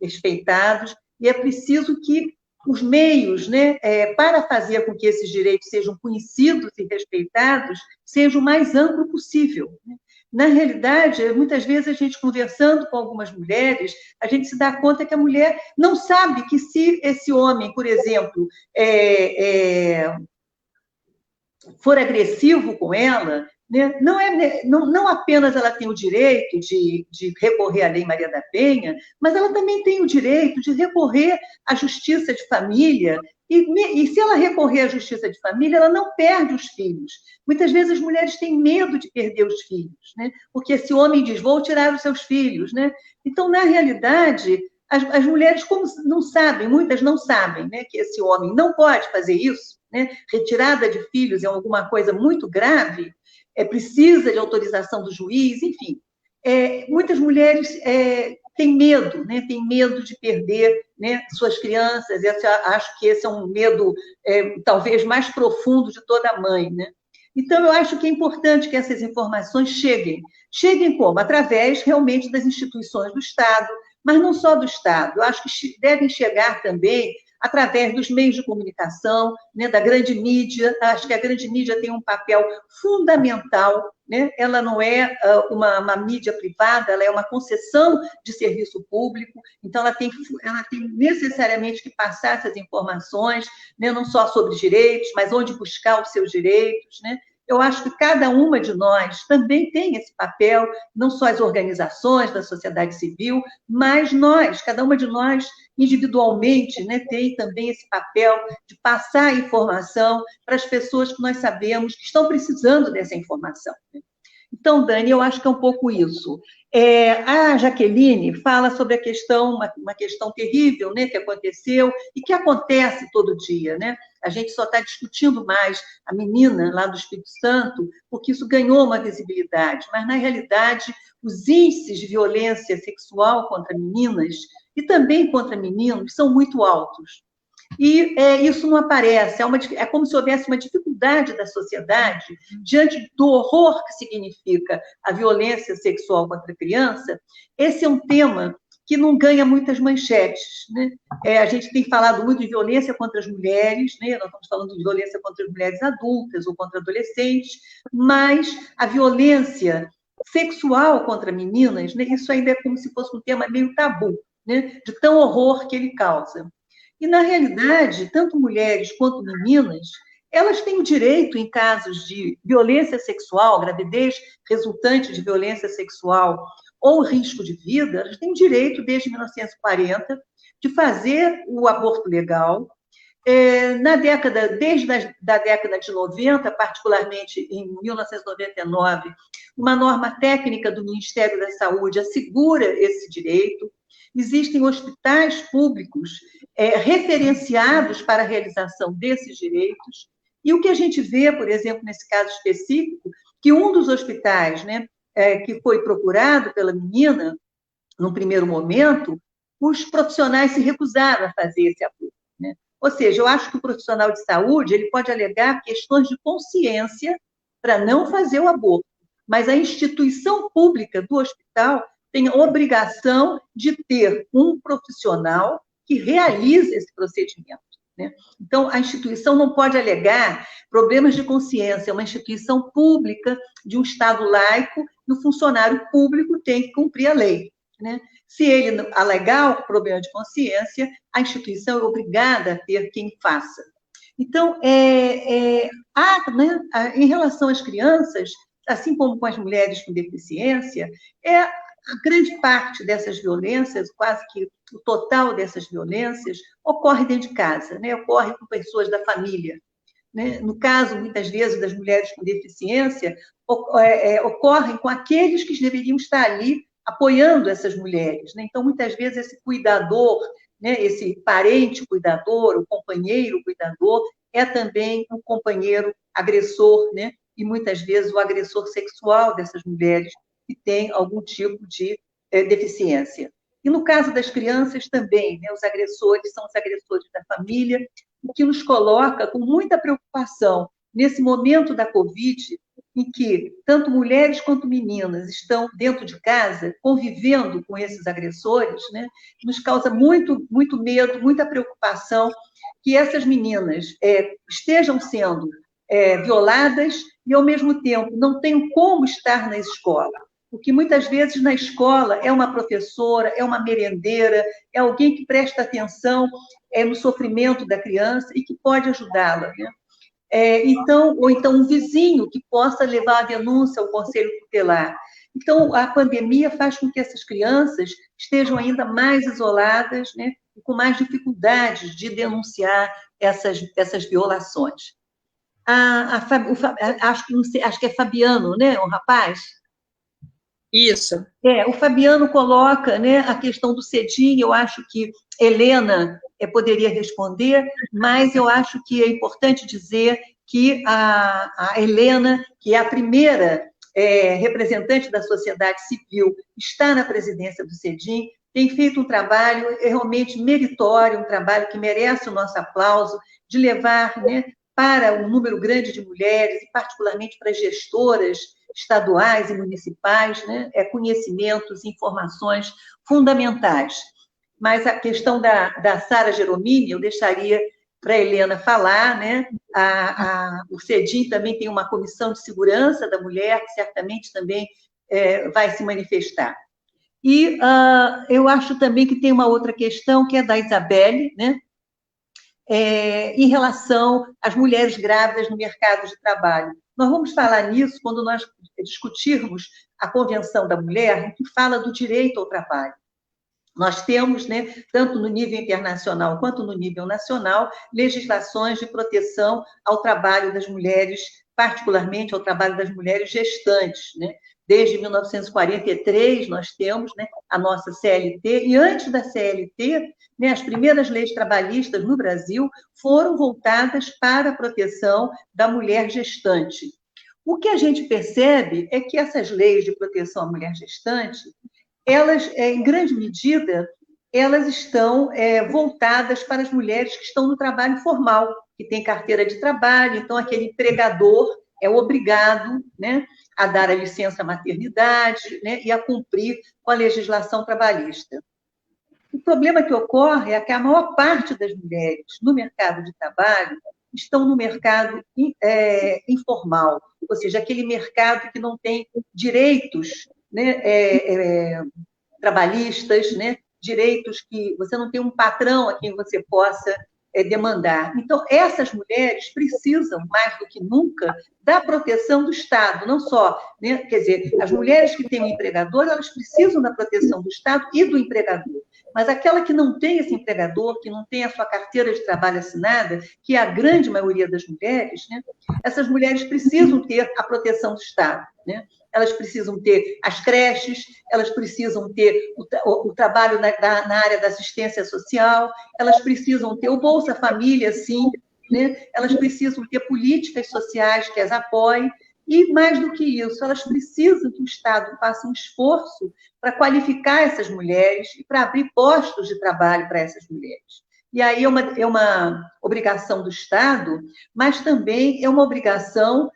respeitados e é preciso que os meios, né, para fazer com que esses direitos sejam conhecidos e respeitados sejam o mais amplo possível, né? Na realidade, muitas vezes a gente conversando com algumas mulheres, a gente se dá conta que a mulher não sabe que se esse homem, por exemplo, for agressivo com ela, né? Não apenas ela tem o direito de recorrer à Lei Maria da Penha, mas ela também tem o direito de recorrer à Justiça de Família, e se ela recorrer à Justiça de Família, ela não perde os filhos. Muitas vezes as mulheres têm medo de perder os filhos, né? Porque esse homem diz, vou tirar os seus filhos, né? Então, na realidade, as mulheres, como não sabem, muitas não sabem, né, que esse homem não pode fazer isso, né? Retirada de filhos é alguma coisa muito grave, precisa de autorização do juiz, enfim. Muitas mulheres têm medo, né? Têm medo de perder, né, suas crianças. Acho que esse é um medo talvez mais profundo de toda mãe, né? Então, eu acho que é importante que essas informações cheguem. Cheguem como? Através, realmente, das instituições do Estado, mas não só do Estado. Eu acho que devem chegar também através dos meios de comunicação, né, da grande mídia. Acho que a grande mídia tem um papel fundamental, né? Ela não é uma mídia privada, ela é uma concessão de serviço público, então ela tem necessariamente que passar essas informações, né, não só sobre direitos, mas onde buscar os seus direitos, né? Eu acho que cada uma de nós também tem esse papel, não só as organizações da sociedade civil, mas nós, cada uma de nós, individualmente, né, tem também esse papel de passar a informação para as pessoas que nós sabemos que estão precisando dessa informação. Então, Dani, eu acho que é um pouco isso. A Jaqueline fala sobre a questão, uma questão terrível, né, que aconteceu e que acontece todo dia, né? A gente só está discutindo mais a menina lá do Espírito Santo, porque isso ganhou uma visibilidade, mas, na realidade, os índices de violência sexual contra meninas e também contra meninos são muito altos. E isso não aparece, é como se houvesse uma dificuldade da sociedade diante do horror que significa a violência sexual contra a criança. Esse é um tema que não ganha muitas manchetes, né? A gente tem falado muito de violência contra as mulheres, né? Nós estamos falando de violência contra as mulheres adultas ou contra adolescentes, mas a violência sexual contra meninas, né? Isso ainda é como se fosse um tema meio tabu, né? De tão horror que ele causa. E, na realidade, tanto mulheres quanto meninas, elas têm o direito, em casos de violência sexual, gravidez resultante de violência sexual ou risco de vida, elas têm o direito, desde 1940, de fazer o aborto legal. Desde a década de 90, particularmente em 1999, uma norma técnica do Ministério da Saúde assegura esse direito. Existem hospitais públicos referenciados para a realização desses direitos, e o que a gente vê, por exemplo, nesse caso específico, que um dos hospitais, né, que foi procurado pela menina, num primeiro momento, os profissionais se recusaram a fazer esse aborto, né? Ou seja, eu acho que o profissional de saúde ele pode alegar questões de consciência para não fazer o aborto, mas a instituição pública do hospital tem a obrigação de ter um profissional que realize esse procedimento, né? Então, a instituição não pode alegar problemas de consciência, é uma instituição pública de um Estado laico e o funcionário público tem que cumprir a lei, né? Se ele alegar o problema de consciência, a instituição é obrigada a ter quem faça. Então, em relação às crianças, assim como com as mulheres com deficiência, a grande parte dessas violências, quase que o total dessas violências, ocorre dentro de casa, né? Ocorre com pessoas da família, né? No caso, muitas vezes, das mulheres com deficiência, ocorrem com aqueles que deveriam estar ali apoiando essas mulheres, né? Então, muitas vezes, esse cuidador, né? Esse parente cuidador, o companheiro cuidador, é também um companheiro agressor, né? E, muitas vezes, o agressor sexual dessas mulheres que tem algum tipo de deficiência. E no caso das crianças também, né, os agressores são os agressores da família, o que nos coloca com muita preocupação nesse momento da Covid, em que tanto mulheres quanto meninas estão dentro de casa, convivendo com esses agressores, né, nos causa muito, muito medo, muita preocupação que essas meninas estejam sendo violadas e, ao mesmo tempo, não tenham como estar na escola. Porque muitas vezes na escola é uma professora, é uma merendeira, é alguém que presta atenção no sofrimento da criança e que pode ajudá-la, né? ou então um vizinho que possa levar a denúncia ao conselho tutelar. Então, a pandemia faz com que essas crianças estejam ainda mais isoladas, né, e com mais dificuldades de denunciar essas violações. Acho que é Fabiano, né, o rapaz? Isso. O Fabiano coloca, né, a questão do CEDIM. Eu acho que Helena poderia responder, mas eu acho que é importante dizer que a Helena, que é a primeira representante da sociedade civil, está na presidência do CEDIM, tem feito um trabalho realmente meritório, um trabalho que merece o nosso aplauso, de levar, né, para um número grande de mulheres, e particularmente para gestoras estaduais e municipais, né, conhecimentos, informações fundamentais. Mas a questão da Sara Geromini, eu deixaria para a Helena falar, né? O CEDIM também tem uma comissão de segurança da mulher, que certamente também vai se manifestar. E eu acho também que tem uma outra questão, que é da Isabelle, né? Em relação às mulheres grávidas no mercado de trabalho. Nós vamos falar nisso quando nós discutirmos a Convenção da Mulher, que fala do direito ao trabalho. Nós temos, né, tanto no nível internacional quanto no nível nacional, legislações de proteção ao trabalho das mulheres, particularmente ao trabalho das mulheres gestantes, né? Desde 1943, nós temos, né, a nossa CLT, e antes da CLT, né, as primeiras leis trabalhistas no Brasil foram voltadas para a proteção da mulher gestante. O que a gente percebe é que essas leis de proteção à mulher gestante, elas, em grande medida, elas estão voltadas para as mulheres que estão no trabalho formal, que têm carteira de trabalho, então aquele empregador é obrigado, né, a dar a licença maternidade, né, e a cumprir com a legislação trabalhista. O problema que ocorre é que a maior parte das mulheres no mercado de trabalho estão no mercado informal, ou seja, aquele mercado que não tem direitos, né, trabalhistas, né, direitos que você não tem um patrão a quem você possa demandar. Então, essas mulheres precisam, mais do que nunca, da proteção do Estado, não só, né? Quer dizer, as mulheres que têm um empregador, elas precisam da proteção do Estado e do empregador. Mas aquela que não tem esse empregador, que não tem a sua carteira de trabalho assinada, que é a grande maioria das mulheres, né? Essas mulheres precisam ter a proteção do Estado, né? Elas precisam ter as creches, elas precisam ter o trabalho na área da assistência social, elas precisam ter o Bolsa Família, sim, né? Elas precisam ter políticas sociais que as apoiem, e, mais do que isso, elas precisam que o Estado faça um esforço para qualificar essas mulheres e para abrir postos de trabalho para essas mulheres. E aí é uma obrigação do Estado, mas também é uma obrigação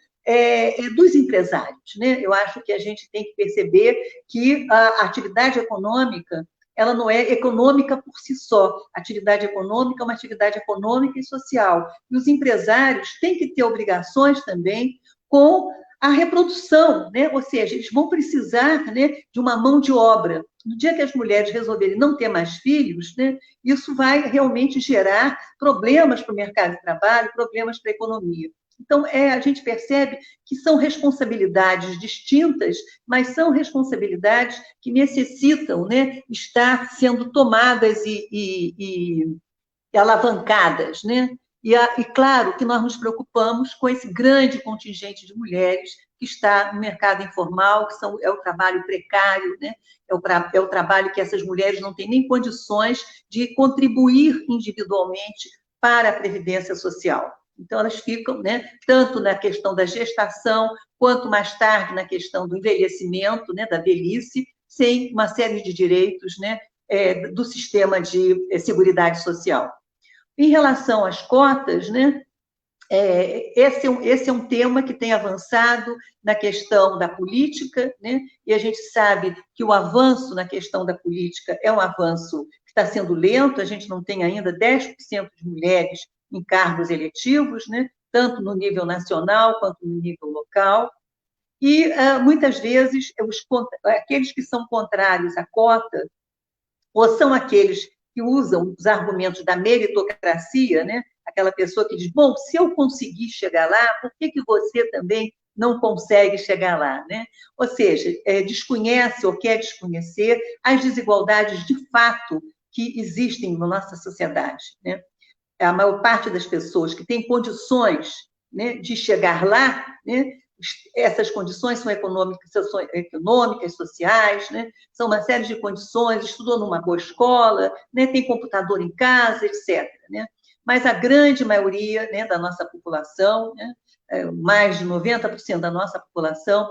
dos empresários, né? Eu acho que a gente tem que perceber que a atividade econômica, ela não é econômica por si só. A atividade econômica é uma atividade econômica e social. E os empresários têm que ter obrigações também com a reprodução, né? Ou seja, eles vão precisar, né, de uma mão de obra. No dia que as mulheres resolverem não ter mais filhos, né, isso vai realmente gerar problemas para o mercado de trabalho, problemas para a economia. Então, a gente percebe que são responsabilidades distintas, mas são responsabilidades que necessitam, né, estar sendo tomadas e alavancadas, né? E claro que nós nos preocupamos com esse grande contingente de mulheres que está no mercado informal, que é o trabalho precário, né? É o trabalho que essas mulheres não têm nem condições de contribuir individualmente para a previdência social. Então, elas ficam, né, tanto na questão da gestação, quanto mais tarde na questão do envelhecimento, né, da velhice, sem uma série de direitos, né, do sistema de seguridade social. Em relação às cotas, né, esse é um tema que tem avançado na questão da política, né, e a gente sabe que o avanço na questão da política é um avanço que está sendo lento, a gente não tem ainda 10% de mulheres em cargos eletivos, né, tanto no nível nacional quanto no nível local, e muitas vezes aqueles que são contrários à cota, ou são aqueles que usam os argumentos da meritocracia, né, aquela pessoa que diz, bom, se eu conseguir chegar lá, por que você também não consegue chegar lá, né? Ou seja, desconhece ou quer desconhecer as desigualdades de fato que existem na nossa sociedade, né? A maior parte das pessoas que tem condições, né, de chegar lá, né, essas condições são econômicas, sociais, né, são uma série de condições, estudou numa boa escola, né, tem computador em casa, etc. Né? Mas a grande maioria, né, da nossa população, né, mais de 90% da nossa população,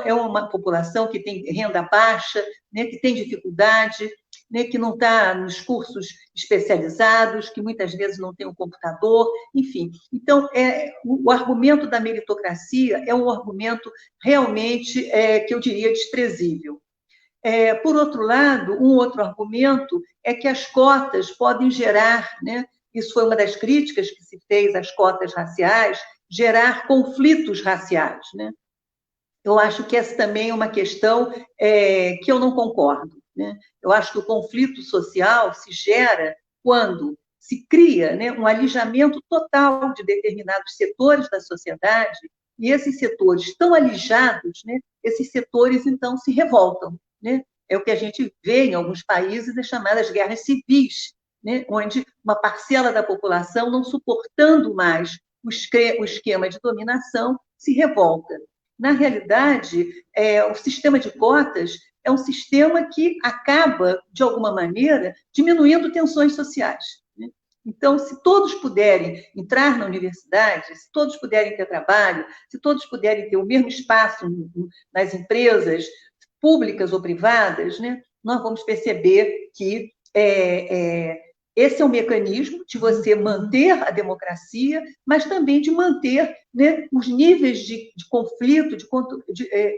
é uma população que tem renda baixa, né, que tem dificuldade, né, que não está nos cursos especializados, que muitas vezes não tem um computador, enfim. Então, o argumento da meritocracia é um argumento realmente, que eu diria, desprezível. Por outro lado, um outro argumento é que as cotas podem gerar, né, isso foi uma das críticas que se fez às cotas raciais, gerar conflitos raciais, né? Eu acho que essa também é uma questão que eu não concordo, né? Eu acho que o conflito social se gera quando se cria, né, um alijamento total de determinados setores da sociedade, e esses setores tão alijados, né, esses setores, então, se revoltam, né? É o que a gente vê em alguns países, as chamadas guerras civis, né, onde uma parcela da população, não suportando mais o esquema de dominação, se revolta. Na realidade, o sistema de cotas é um sistema que acaba, de alguma maneira, diminuindo tensões sociais, né? Então, se todos puderem entrar na universidade, se todos puderem ter trabalho, se todos puderem ter o mesmo espaço nas empresas públicas ou privadas, né, nós vamos perceber que esse é um mecanismo de você manter a democracia, mas também de manter, né, os níveis de conflito,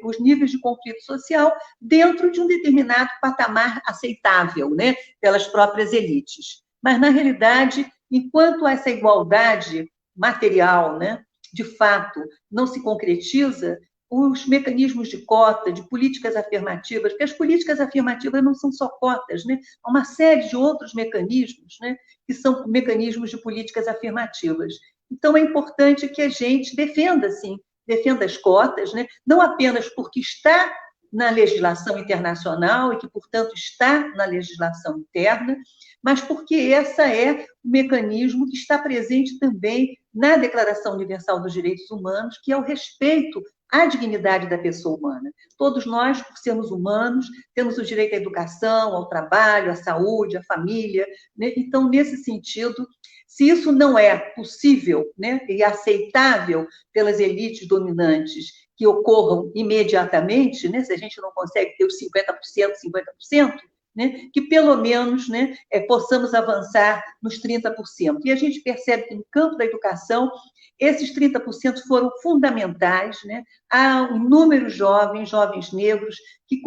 os níveis de conflito social dentro de um determinado patamar aceitável, né, pelas próprias elites. Mas, na realidade, enquanto essa igualdade material, né, de fato, não se concretiza, os mecanismos de cota, de políticas afirmativas, porque as políticas afirmativas não são só cotas, né? Há uma série de outros mecanismos, né, que são mecanismos de políticas afirmativas. Então, é importante que a gente defenda, sim, defenda as cotas, né, não apenas porque está na legislação internacional e que, portanto, está na legislação interna, mas porque essa é o mecanismo que está presente também na Declaração Universal dos Direitos Humanos, que é o respeito à dignidade da pessoa humana. Todos nós, por sermos humanos, temos o direito à educação, ao trabalho, à saúde, à família, né? Então, nesse sentido, se isso não é possível, né, e aceitável pelas elites dominantes que ocorram imediatamente, né, se a gente não consegue ter os 50%, né, que pelo menos, né, possamos avançar nos 30%. E a gente percebe que no campo da educação, esses 30% foram fundamentais, né? Há inúmeros jovens negros, que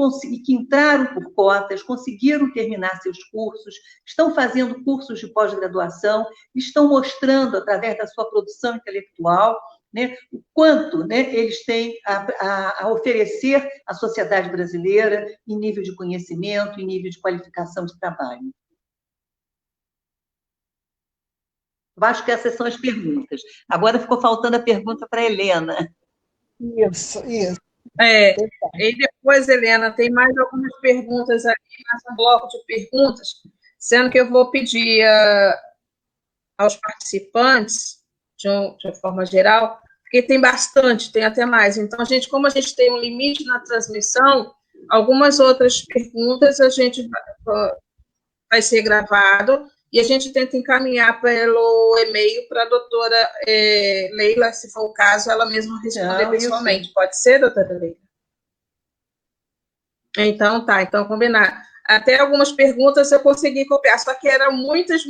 entraram por cotas, conseguiram terminar seus cursos, estão fazendo cursos de pós-graduação, estão mostrando, através da sua produção intelectual, né, o quanto, né, eles têm a oferecer à sociedade brasileira em nível de conhecimento, em nível de qualificação de trabalho. Eu acho que essas são as perguntas. Agora ficou faltando a pergunta para a Helena. Isso. E depois, Helena, tem mais algumas perguntas aí, mais um bloco de perguntas, sendo que eu vou pedir aos participantes, de uma forma geral, porque tem bastante, tem até mais. Então, como a gente tem um limite na transmissão, algumas outras perguntas a gente vai ser gravado e a gente tenta encaminhar pelo e-mail para a doutora Leila, se for o caso, ela mesma responder pessoalmente. Isso. Pode ser, doutora Leila? Então, tá. Então, combinar. Até algumas perguntas eu consegui copiar, só que eram muitas.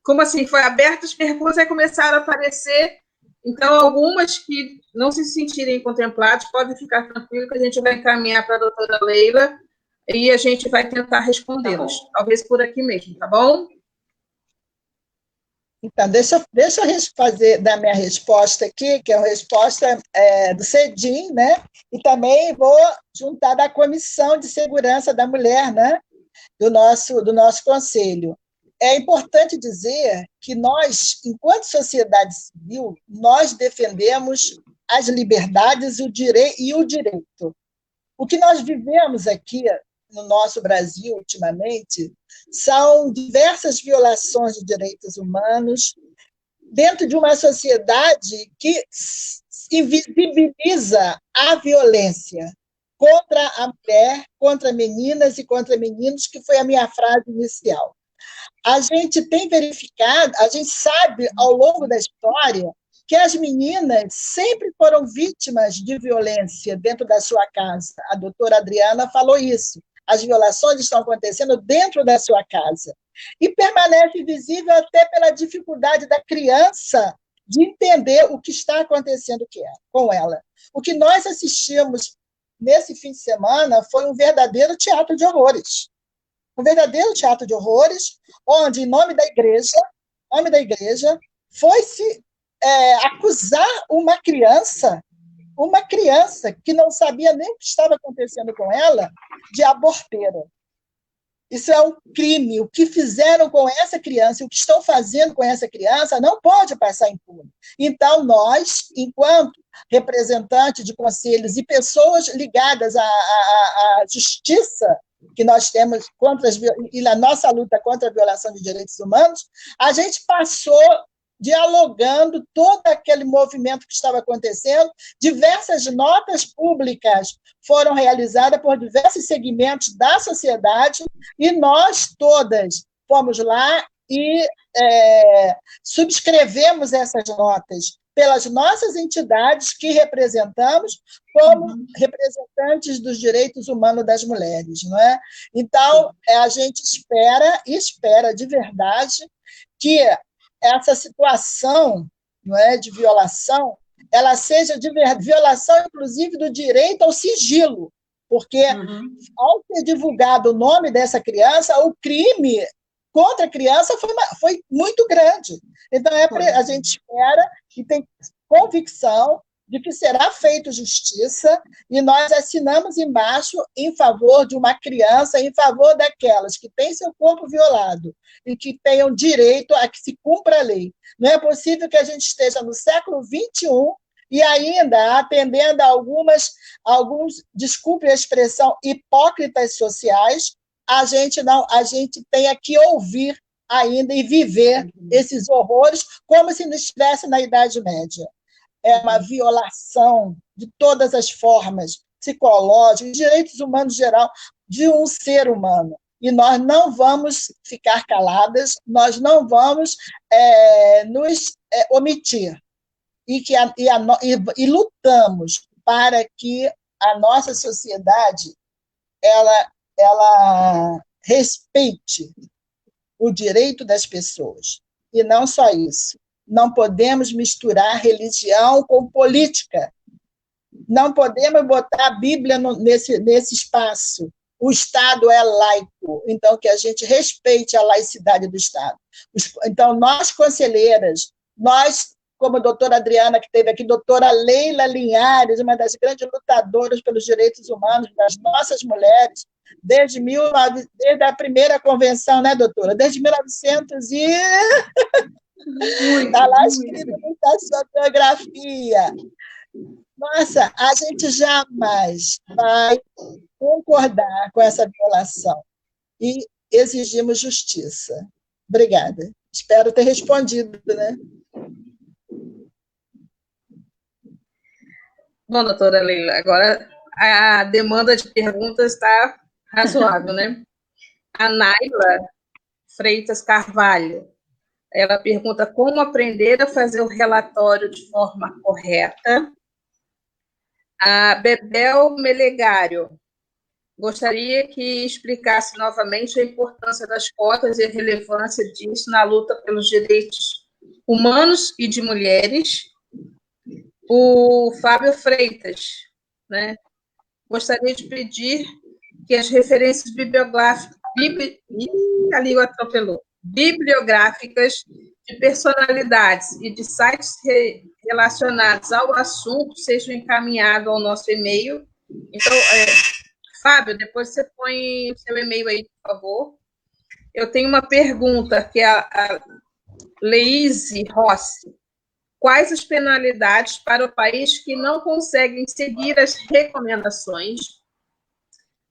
Como assim? Foi aberto as perguntas e começaram a aparecer. Então, algumas que não se sentirem contempladas, podem ficar tranquilos que a gente vai encaminhar para a doutora Leila e a gente vai tentar respondê-las. Talvez por aqui mesmo, tá bom? Então, deixa eu dar minha resposta aqui, que é uma resposta do CEDIM, né? E também vou juntar da Comissão de Segurança da Mulher, né? Do nosso conselho. é importante dizer que nós, enquanto sociedade civil, nós defendemos as liberdades e o direito. O que nós vivemos aqui no nosso Brasil, ultimamente, são diversas violações de direitos humanos dentro de uma sociedade que invisibiliza a violência contra a mulher, contra meninas e contra meninos, que foi a minha frase inicial. A gente tem verificado, a gente sabe ao longo da história que as meninas sempre foram vítimas de violência dentro da sua casa. A doutora Adriana falou isso. As violações estão acontecendo dentro da sua casa. E permanece visível até pela dificuldade da criança de entender o que está acontecendo com ela. O que nós assistimos nesse fim de semana foi um verdadeiro teatro de horrores. Um verdadeiro teatro de horrores, onde, em nome da igreja, foi-se acusar uma criança que não sabia nem o que estava acontecendo com ela, de aborteira. Isso é um crime. O que fizeram com essa criança, o que estão fazendo com essa criança, não pode passar impune. Então, nós, enquanto representantes de conselhos e pessoas ligadas à justiça que nós temos e na nossa luta contra a violação de direitos humanos, a gente passou dialogando todo aquele movimento que estava acontecendo. Diversas notas públicas foram realizadas por diversos segmentos da sociedade e nós todas fomos lá e subscrevemos essas notas pelas nossas entidades que representamos como representantes dos direitos humanos das mulheres, não é? Então, a gente espera de verdade que essa situação, não é, de violação, ela seja de violação, inclusive, do direito ao sigilo, porque, ao ser divulgado o nome dessa criança, o crime contra a criança foi muito grande. Então, a gente espera e tem convicção de que será feita justiça, e nós assinamos embaixo em favor de uma criança, em favor daquelas que têm seu corpo violado e que tenham direito a que se cumpra a lei. Não é possível que a gente esteja no século XXI e ainda atendendo a alguns, desculpe a expressão, hipócritas sociais, a gente tenha que ouvir ainda e viver esses horrores como se não estivesse na Idade Média. É uma violação de todas as formas, psicológicas, direitos humanos em geral, de um ser humano. E nós não vamos ficar caladas, nós não vamos nos omitir. E lutamos para que a nossa sociedade ela respeite o direito das pessoas. E não só isso. Não podemos misturar religião com política. Não podemos botar a Bíblia nesse espaço. O Estado é laico, então que a gente respeite a laicidade do Estado. Então, nós, conselheiras, nós, como a doutora Adriana, que esteve aqui, doutora Leila Linhares, uma das grandes lutadoras pelos direitos humanos das nossas mulheres, desde a primeira convenção, né, doutora? Desde 1900 e... Está lá escrito na sua biografia. Nossa, a gente jamais vai concordar com essa violação e exigimos justiça. Obrigada. Espero ter respondido, né? Bom, doutora Leila, agora a demanda de perguntas está razoável, né? A Naila Freitas Carvalho, ela pergunta como aprender a fazer o relatório de forma correta. A Bebel Melegário gostaria que explicasse novamente a importância das cotas e a relevância disso na luta pelos direitos humanos e de mulheres. O Fábio Freitas, né, gostaria de pedir que as referências bibliográficas de personalidades e de sites relacionados ao assunto sejam encaminhados ao nosso e-mail. Então, Fábio, depois você põe o seu e-mail aí, por favor. eu tenho uma pergunta, que é a Leise Rossi. Quais as penalidades para o país que não conseguem seguir as recomendações?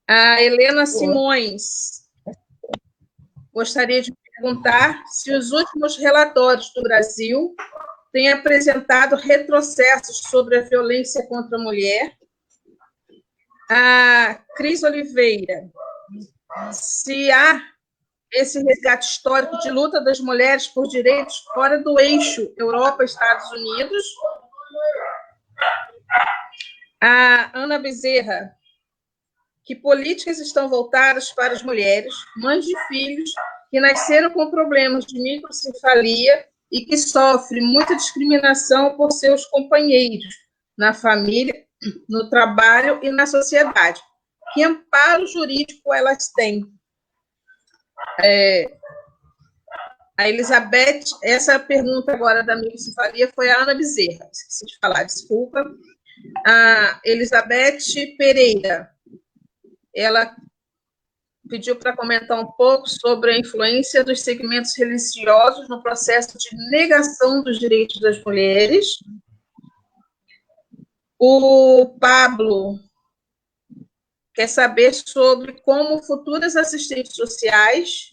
A Helena Simões gostaria de perguntar se os últimos relatórios do Brasil têm apresentado retrocessos sobre a violência contra a mulher. A Cris Oliveira, se há esse resgate histórico de luta das mulheres por direitos fora do eixo Europa-Estados Unidos. A Ana Bezerra, que políticas estão voltadas para as mulheres, mães de filhos, que nasceram com problemas de microcefalia e que sofrem muita discriminação por seus companheiros na família, no trabalho e na sociedade. Que amparo jurídico elas têm? A Elizabeth, essa pergunta agora da microcefalia foi a Ana Bezerra, esqueci de falar, desculpa. A Elizabeth Pereira, ela pediu para comentar um pouco sobre a influência dos segmentos religiosos no processo de negação dos direitos das mulheres. O Pablo quer saber sobre como futuras assistentes sociais,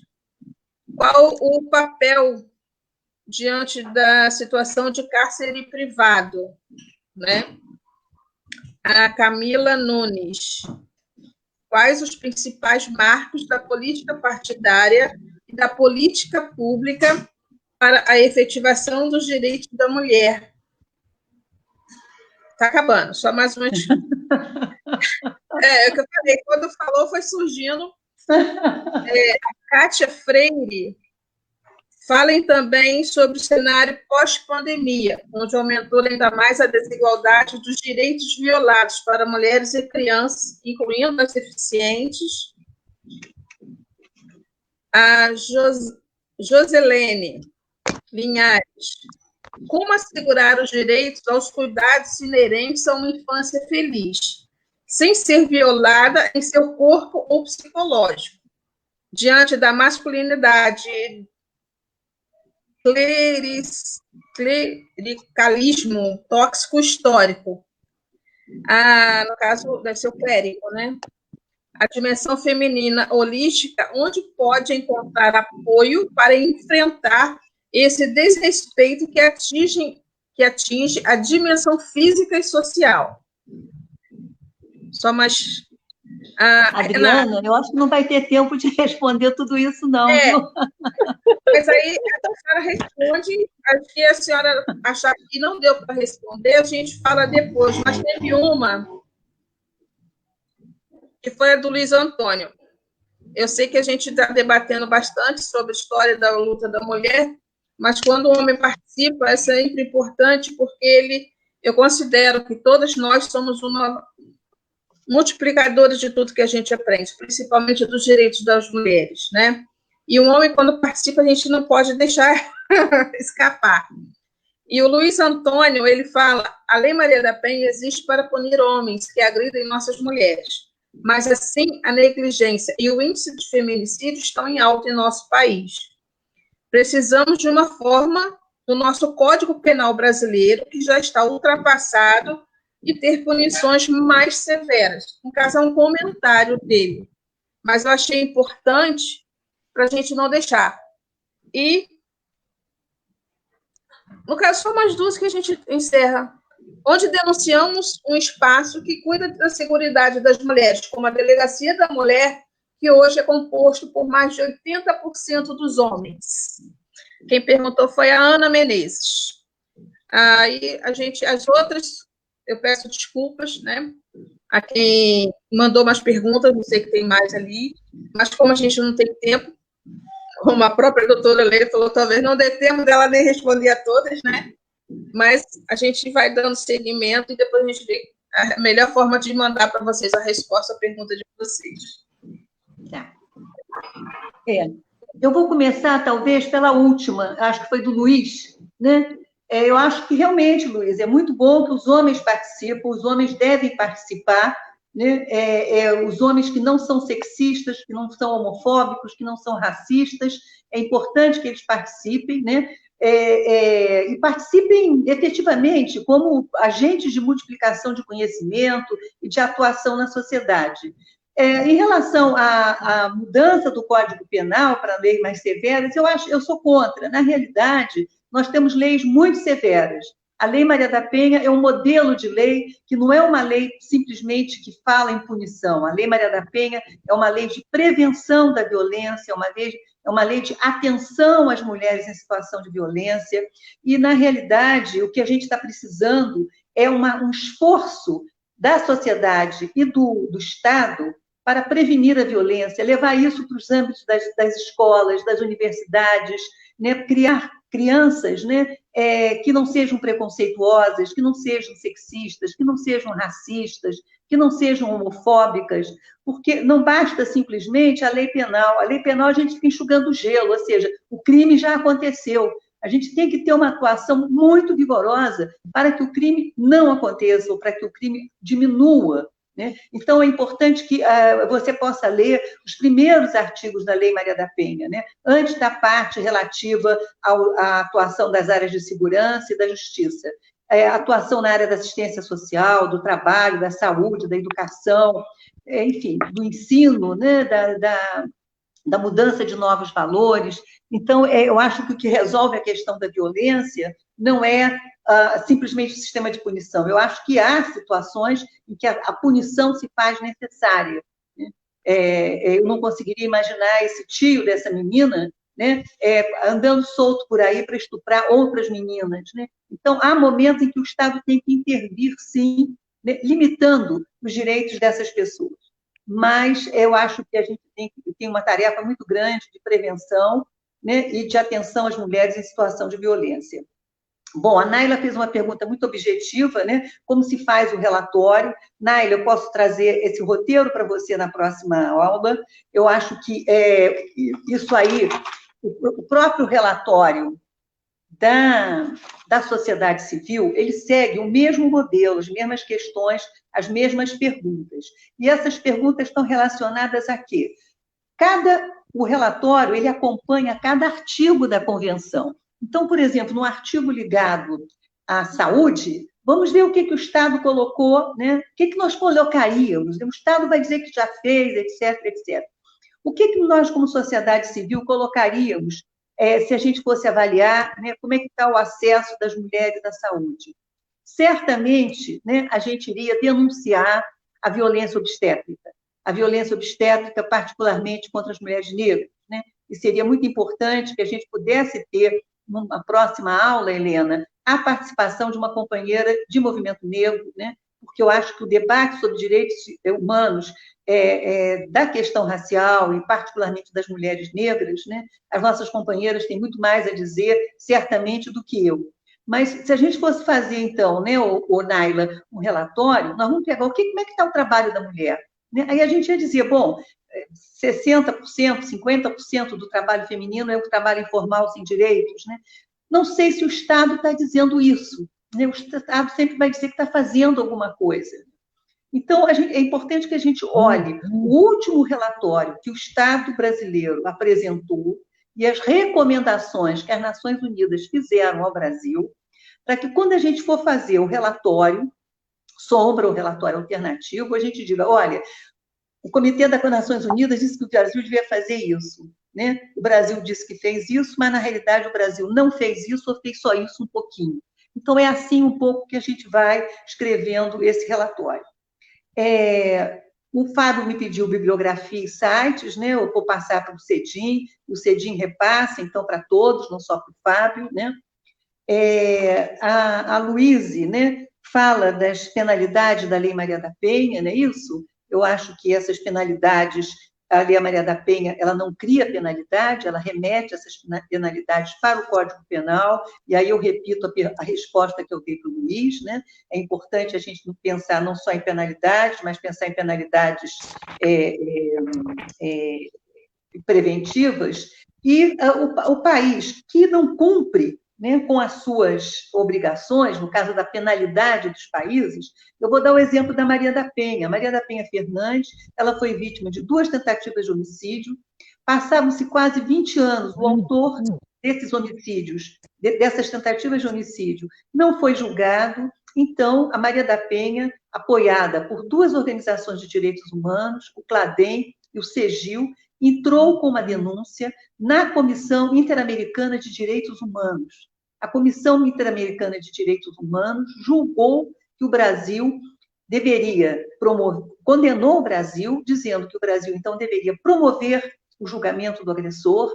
qual o papel diante da situação de cárcere privado, né? A Camila Nunes, quais os principais marcos da política partidária e da política pública para a efetivação dos direitos da mulher? Está acabando, só mais uma. É o que eu falei, quando falou, foi surgindo. A Kátia Freire, falem também sobre o cenário pós-pandemia, onde aumentou ainda mais a desigualdade dos direitos violados para mulheres e crianças, incluindo as deficientes. A Joselene Linhares, como assegurar os direitos aos cuidados inerentes a uma infância feliz, sem ser violada em seu corpo ou psicológico, diante da masculinidade, clericalismo tóxico histórico. No caso, deve ser o clérigo, né? A dimensão feminina holística, onde pode encontrar apoio para enfrentar esse desrespeito que atinge a dimensão física e social. Só mais... Adriana, eu acho que não vai ter tempo de responder tudo isso, não. Mas aí a senhora responde, acho que a senhora achar que não deu para responder, a gente fala depois, mas teve uma que foi a do Luiz Antônio. Eu sei que a gente está debatendo bastante sobre a história da luta da mulher, mas quando o homem participa, é sempre importante, porque eu considero que todas nós somos multiplicadores de tudo que a gente aprende, principalmente dos direitos das mulheres, né? E um homem, quando participa, a gente não pode deixar escapar. E o Luiz Antônio, ele fala, a Lei Maria da Penha existe para punir homens que agridem nossas mulheres, mas assim a negligência e o índice de feminicídio estão em alta em nosso país. Precisamos de uma forma do nosso Código Penal brasileiro, que já está ultrapassado, e ter punições mais severas. No caso, é um comentário dele. Mas eu achei importante para a gente não deixar. E, no caso, são mais duas que a gente encerra. Onde denunciamos um espaço que cuida da seguridade das mulheres, como a Delegacia da Mulher, que hoje é composto por mais de 80% dos homens. Quem perguntou foi a Ana Menezes. Aí, as outras... Eu peço desculpas, né, a quem mandou mais perguntas, não sei que tem mais ali, mas como a gente não tem tempo, como a própria doutora Leila falou, talvez não dê tempo dela nem responder a todas, né, mas a gente vai dando seguimento e depois a gente vê a melhor forma de mandar para vocês a resposta à pergunta de vocês. Tá. Eu vou começar, talvez, pela última, acho que foi do Luiz, né? Eu acho que realmente, Luiz, é muito bom que os homens participam, os homens devem participar, né? Os homens que não são sexistas, que não são homofóbicos, que não são racistas, é importante que eles participem, né? E participem efetivamente como agentes de multiplicação de conhecimento e de atuação na sociedade. Em relação à mudança do Código Penal para leis mais severas, eu sou contra. Na realidade, nós temos leis muito severas. A Lei Maria da Penha é um modelo de lei que não é uma lei simplesmente que fala em punição. A Lei Maria da Penha é uma lei de prevenção da violência, é uma lei de atenção às mulheres em situação de violência. E, na realidade, o que a gente está precisando é um esforço da sociedade e do Estado para prevenir a violência, levar isso para os âmbitos das escolas, das universidades, né? Criar crianças, né, que não sejam preconceituosas, que não sejam sexistas, que não sejam racistas, que não sejam homofóbicas, porque não basta simplesmente a lei penal. A lei penal a gente fica enxugando gelo, ou seja, o crime já aconteceu. A gente tem que ter uma atuação muito vigorosa para que o crime não aconteça, ou para que o crime diminua, né? Então, é importante que você possa ler os primeiros artigos da Lei Maria da Penha, né? Antes da parte relativa à atuação das áreas de segurança e da justiça. Atuação na área da assistência social, do trabalho, da saúde, da educação, enfim, do ensino, né? Da mudança de novos valores. Então, eu acho que o que resolve a questão da violência não é simplesmente o sistema de punição. Eu acho que há situações em que a punição se faz necessária, né? Eu não conseguiria imaginar esse tio dessa menina, né, andando solto por aí para estuprar outras meninas, né? Então, há momentos em que o Estado tem que intervir, sim, né, limitando os direitos dessas pessoas. Mas eu acho que a gente tem uma tarefa muito grande de prevenção, né, e de atenção às mulheres em situação de violência. Bom, a Naila fez uma pergunta muito objetiva, né? Como se faz o relatório? Naila, eu posso trazer esse roteiro para você na próxima aula. Eu acho que isso aí, o próprio relatório da sociedade civil, ele segue o mesmo modelo, as mesmas questões, as mesmas perguntas. E essas perguntas estão relacionadas a quê? O relatório, ele acompanha cada artigo da convenção. Então, por exemplo, no artigo ligado à saúde, vamos ver o que o Estado colocou, né? O que nós colocaríamos? O Estado vai dizer que já fez, etc, etc. O que nós, como sociedade civil, colocaríamos se a gente fosse avaliar, né, como é que está o acesso das mulheres à saúde? Certamente, né, a gente iria denunciar a violência obstétrica, particularmente contra as mulheres negras, né? E seria muito importante que a gente pudesse ter, numa próxima aula, Helena, a participação de uma companheira de movimento negro, né? Porque eu acho que o debate sobre direitos humanos, da questão racial, e particularmente das mulheres negras, né? As nossas companheiras têm muito mais a dizer, certamente, do que eu. Mas, se a gente fosse fazer, então, né, Naila, um relatório, nós vamos pegar como é que está o trabalho da mulher, né? Aí a gente ia dizer, bom, 60%, 50% do trabalho feminino é o trabalho informal sem direitos, né? Não sei se o Estado está dizendo isso, né? O Estado sempre vai dizer que está fazendo alguma coisa. Então, é importante que a gente olhe o último relatório que o Estado brasileiro apresentou e as recomendações que as Nações Unidas fizeram ao Brasil, para que, quando a gente for fazer o relatório sombra, o relatório alternativo, a gente diga, olha, o Comitê das Nações Unidas disse que o Brasil devia fazer isso, né? O Brasil disse que fez isso, mas, na realidade, o Brasil não fez isso ou fez só isso um pouquinho. Então, é assim um pouco que a gente vai escrevendo esse relatório. O Fábio me pediu bibliografia e sites, né? Eu vou passar para o Cedim, o Cedim repassa, então, para todos, não só para o Fábio, né? A Luíse, né, fala das penalidades da Lei Maria da Penha, não é isso? Eu acho que essas penalidades, a Lei Maria da Penha, ela não cria penalidade, ela remete essas penalidades para o Código Penal, e aí eu repito a resposta que eu dei para o Luiz, né? É importante a gente pensar não só em penalidades, mas pensar em penalidades preventivas, e o país que não cumpre né, com as suas obrigações, no caso da penalidade dos países, eu vou dar o exemplo da Maria da Penha. Maria da Penha Fernandes, ela foi vítima de 2 tentativas de homicídio, passavam-se quase 20 anos, o autor desses homicídios, dessas tentativas de homicídio, não foi julgado. Então, a Maria da Penha, apoiada por 2 organizações de direitos humanos, o CLADEM e o CEGIL, entrou com uma denúncia na Comissão Interamericana de Direitos Humanos. A Comissão Interamericana de Direitos Humanos julgou que o Brasil deveria condenou o Brasil, dizendo que o Brasil, então, deveria promover o julgamento do agressor,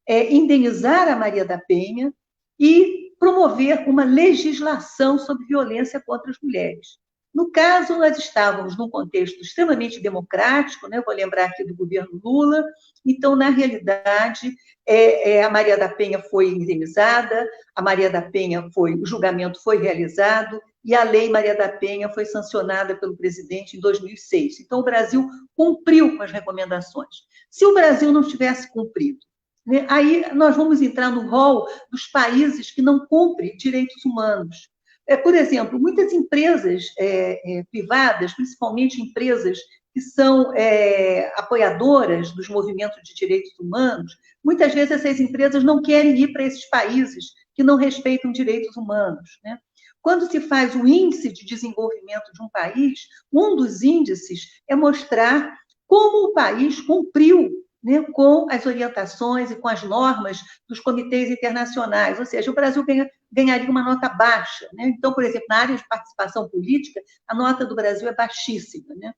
indenizar a Maria da Penha e promover uma legislação sobre violência contra as mulheres. No caso, nós estávamos num contexto extremamente democrático, né? Vou lembrar aqui do governo Lula, então, na realidade, a Maria da Penha foi indenizada, a Maria da Penha o julgamento foi realizado, e a Lei Maria da Penha foi sancionada pelo presidente em 2006. Então, o Brasil cumpriu com as recomendações. Se o Brasil não tivesse cumprido, né, aí nós vamos entrar no rol dos países que não cumprem direitos humanos. Por exemplo, muitas empresas privadas, principalmente empresas que são apoiadoras dos movimentos de direitos humanos, muitas vezes essas empresas não querem ir para esses países que não respeitam direitos humanos, né? Quando se faz o índice de desenvolvimento de um país, um dos índices é mostrar como o país cumpriu, né, com as orientações e com as normas dos comitês internacionais, ou seja, o Brasil ganharia uma nota baixa, né? Então, por exemplo, na área de participação política, a nota do Brasil é baixíssima, né?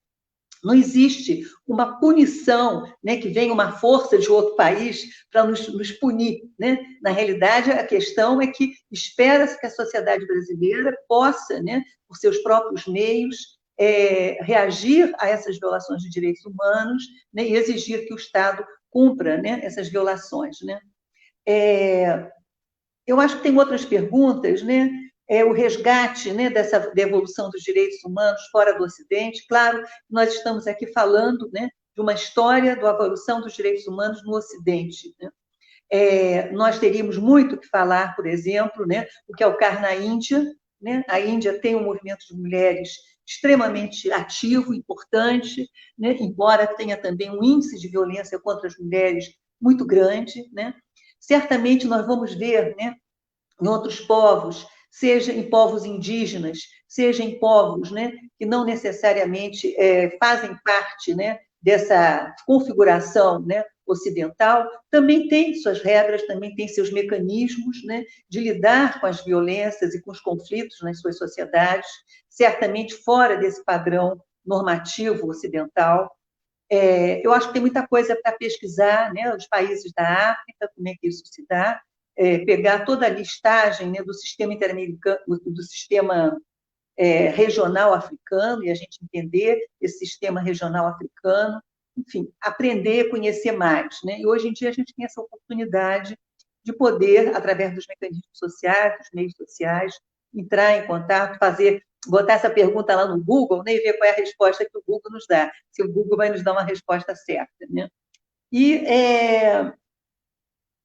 Não existe uma punição, né, que venha uma força de outro país para nos punir, né? Na realidade, a questão é que espera-se que a sociedade brasileira possa, né, por seus próprios meios, reagir a essas violações de direitos humanos, né, e exigir que o Estado cumpra, né, essas violações, né? Eu acho que tem outras perguntas, né? O resgate, né, dessa devolução dos direitos humanos fora do Ocidente. Claro, nós estamos aqui falando, né, de uma história da evolução dos direitos humanos no Ocidente, né? Nós teríamos muito que falar, por exemplo, né, o que ocorre na Índia, né? A Índia tem um movimento de mulheres extremamente ativo, importante, né, embora tenha também um índice de violência contra as mulheres muito grande, né? Certamente nós vamos ver, né, em outros povos, seja em povos indígenas, seja em povos, né, que não necessariamente fazem parte, né, dessa configuração, né, ocidental, também tem suas regras, também tem seus mecanismos, né, de lidar com as violências e com os conflitos nas suas sociedades, certamente fora desse padrão normativo ocidental. Eu acho que tem muita coisa para pesquisar, né, os países da África, como é que isso se dá, pegar toda a listagem, né, do sistema interamericano, do sistema regional africano, e a gente entender esse sistema regional africano, enfim, aprender, conhecer mais, né? E hoje em dia a gente tem essa oportunidade de poder, através dos mecanismos sociais, dos meios sociais, entrar em contato, botar essa pergunta lá no Google, né, e ver qual é a resposta que o Google nos dá, se o Google vai nos dar uma resposta certa, né? E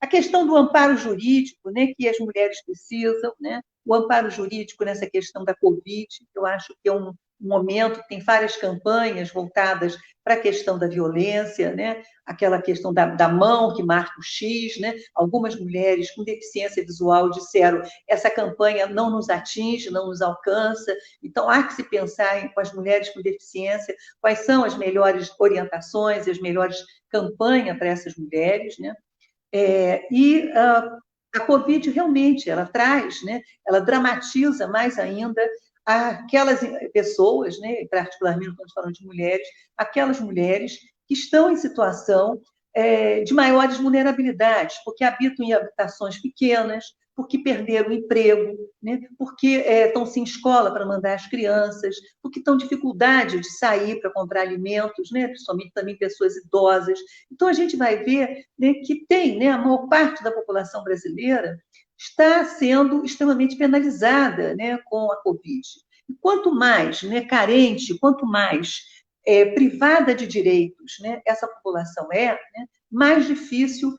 a questão do amparo jurídico, né, que as mulheres precisam, né? O amparo jurídico nessa questão da Covid, eu acho que é um momento que tem várias campanhas voltadas para a questão da violência, né? Aquela questão da mão que marca o X, né? Algumas mulheres com deficiência visual disseram essa campanha não nos atinge, não nos alcança, então há que se pensar com as mulheres com deficiência, quais são as melhores orientações e as melhores campanhas para essas mulheres, né? A Covid realmente, ela traz, né, ela dramatiza mais ainda aquelas pessoas, né, particularmente quando falamos de mulheres, aquelas mulheres que estão em situação de maiores vulnerabilidades, porque habitam em habitações pequenas, porque perderam o emprego, né, porque estão sem escola para mandar as crianças, porque estão dificuldade de sair para comprar alimentos, né, principalmente também pessoas idosas. Então, a gente vai ver, né, que tem, né, a maior parte da população brasileira está sendo extremamente penalizada, né, com a Covid. E quanto mais, né, carente, quanto mais privada de direitos, né, essa população né, mais difícil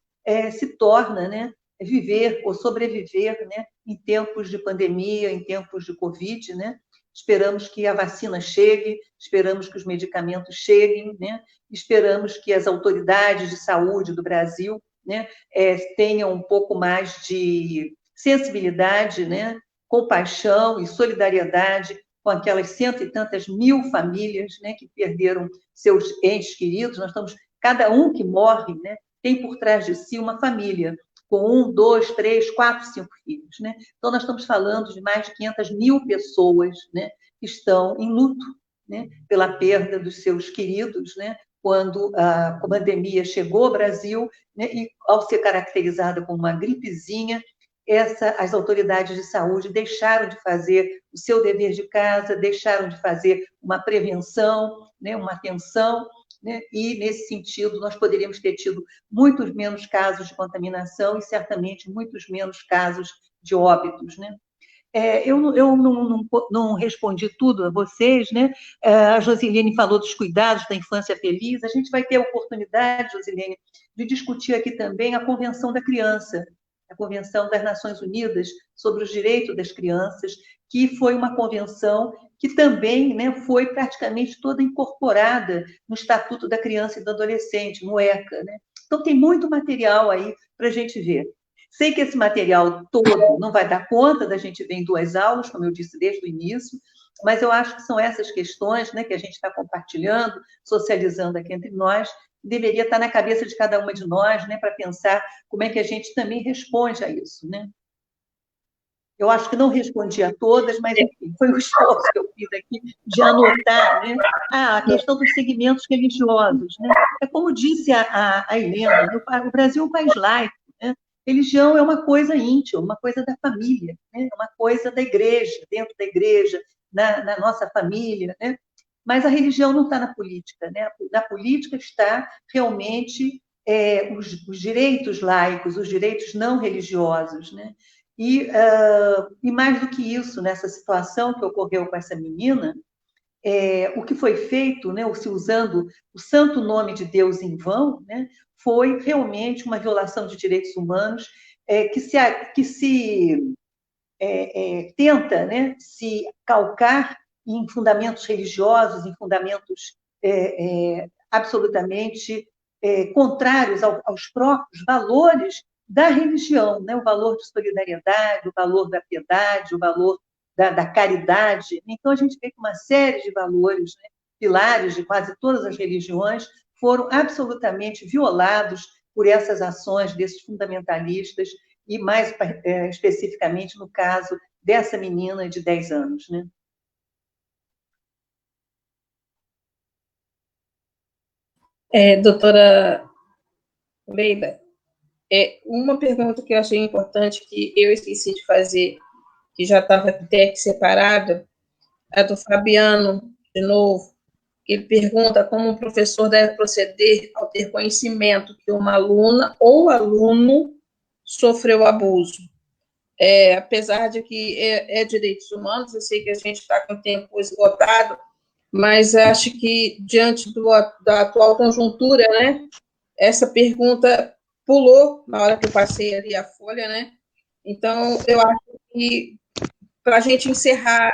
se torna, né, viver ou sobreviver, né, em tempos de pandemia, em tempos de Covid, né? Esperamos que a vacina chegue, esperamos que os medicamentos cheguem, né? Esperamos que as autoridades de saúde do Brasil, né, tenham um pouco mais de sensibilidade, né, compaixão e solidariedade com aquelas cento e tantas mil famílias, né, que perderam seus entes queridos. Nós estamos, cada um que morre, né, tem por trás de si uma família, com 1, 2, 3, 4, 5 filhos, né? Então, nós estamos falando de mais de 500 mil pessoas, né, que estão em luto, né, pela perda dos seus queridos, né, quando a pandemia chegou ao Brasil, né, e, ao ser caracterizada como uma gripezinha, as autoridades de saúde deixaram de fazer o seu dever de casa, deixaram de fazer uma prevenção, né, uma atenção, né, e, nesse sentido, nós poderíamos ter tido muitos menos casos de contaminação e, certamente, muitos menos casos de óbitos, né? Eu não respondi tudo a vocês, né? A Josilene falou dos cuidados da infância feliz. A gente vai ter a oportunidade, Josilene, de discutir aqui também a Convenção da Criança, a Convenção das Nações Unidas sobre os Direitos das Crianças, que foi uma convenção que também, né, foi praticamente toda incorporada no Estatuto da Criança e do Adolescente, no ECA, né? Então, tem muito material aí para a gente ver. Sei que esse material todo não vai dar conta da gente ver em 2 aulas, como eu disse desde o início, mas eu acho que são essas questões, né, que a gente está compartilhando, socializando aqui entre nós, deveria estar na cabeça de cada uma de nós, né, para pensar como é que a gente também responde a isso, né? Eu acho que não respondi a todas, mas, enfim, foi um esforço que eu fiz aqui de anotar, né, a questão dos segmentos religiosos, né? É como disse a Helena, o Brasil é um país laico, né? Religião é uma coisa íntima, uma coisa da família, né? Uma coisa da igreja, dentro da igreja, na nossa família, né? Mas a religião não está na política, né? Na política está realmente os direitos laicos, os direitos não religiosos, né? E mais do que isso, nessa situação que ocorreu com essa menina, o que foi feito, né, se usando o santo nome de Deus em vão, né, foi realmente uma violação de direitos humanos que se tenta, né, se calcar em fundamentos religiosos, em fundamentos absolutamente contrários aos próprios valores da religião, né? O valor de solidariedade, o valor da piedade, o valor da caridade. Então, a gente vê que uma série de valores, né, pilares de quase todas as religiões, foram absolutamente violados por essas ações desses fundamentalistas, e mais especificamente no caso dessa menina de 10 anos, né? Doutora Leila, uma pergunta que eu achei importante, que eu esqueci de fazer, que já estava até aqui separada, é do Fabiano, de novo. Ele pergunta como o professor deve proceder ao ter conhecimento que uma aluna ou aluno sofreu abuso. Apesar de que direitos humanos, eu sei que a gente está com o tempo esgotado, mas acho que, diante da atual conjuntura, né, essa pergunta pulou na hora que eu passei ali a folha, né? Então, eu acho que, para a gente encerrar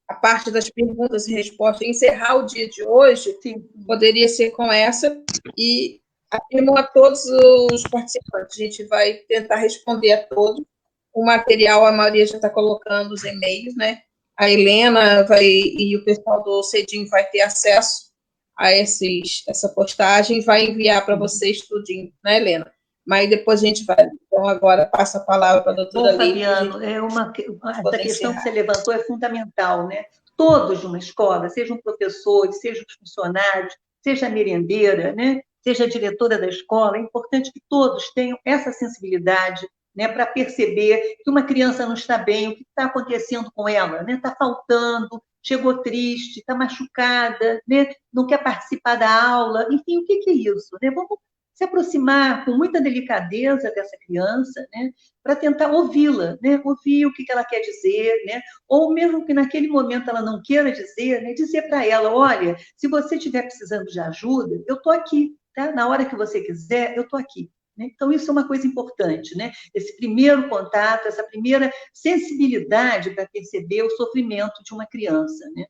a parte das perguntas e respostas, encerrar o dia de hoje, sim, poderia ser com essa, e afirmo a todos os participantes, a gente vai tentar responder a todos. O material, a Maria já está colocando os e-mails, né? A Helena e o pessoal do CEDIM vai ter acesso a essa postagem e vai enviar para vocês tudinho, né, Helena? Mas depois a gente vai. Então, agora passa a palavra para a doutora Leila. Fabiano, essa questão que você levantou é fundamental, né? Todos de uma escola, sejam professores, sejam os funcionários, seja a merendeira, né? Seja a diretora da escola, é importante que todos tenham essa sensibilidade, né, para perceber que uma criança não está bem, o que está acontecendo com ela, né? Está faltando, chegou triste, está machucada, né? Não quer participar da aula, enfim, o que é isso? Né? Vamos se aproximar com muita delicadeza dessa criança, né, para tentar ouvi-la, né, ouvir o que ela quer dizer, né, ou mesmo que naquele momento ela não queira dizer, né, dizer para ela, olha, se você estiver precisando de ajuda, eu estou aqui, tá? Na hora que você quiser, eu estou aqui. né? Então, isso é uma coisa importante, né? Esse primeiro contato, essa primeira sensibilidade para perceber o sofrimento de uma criança, né?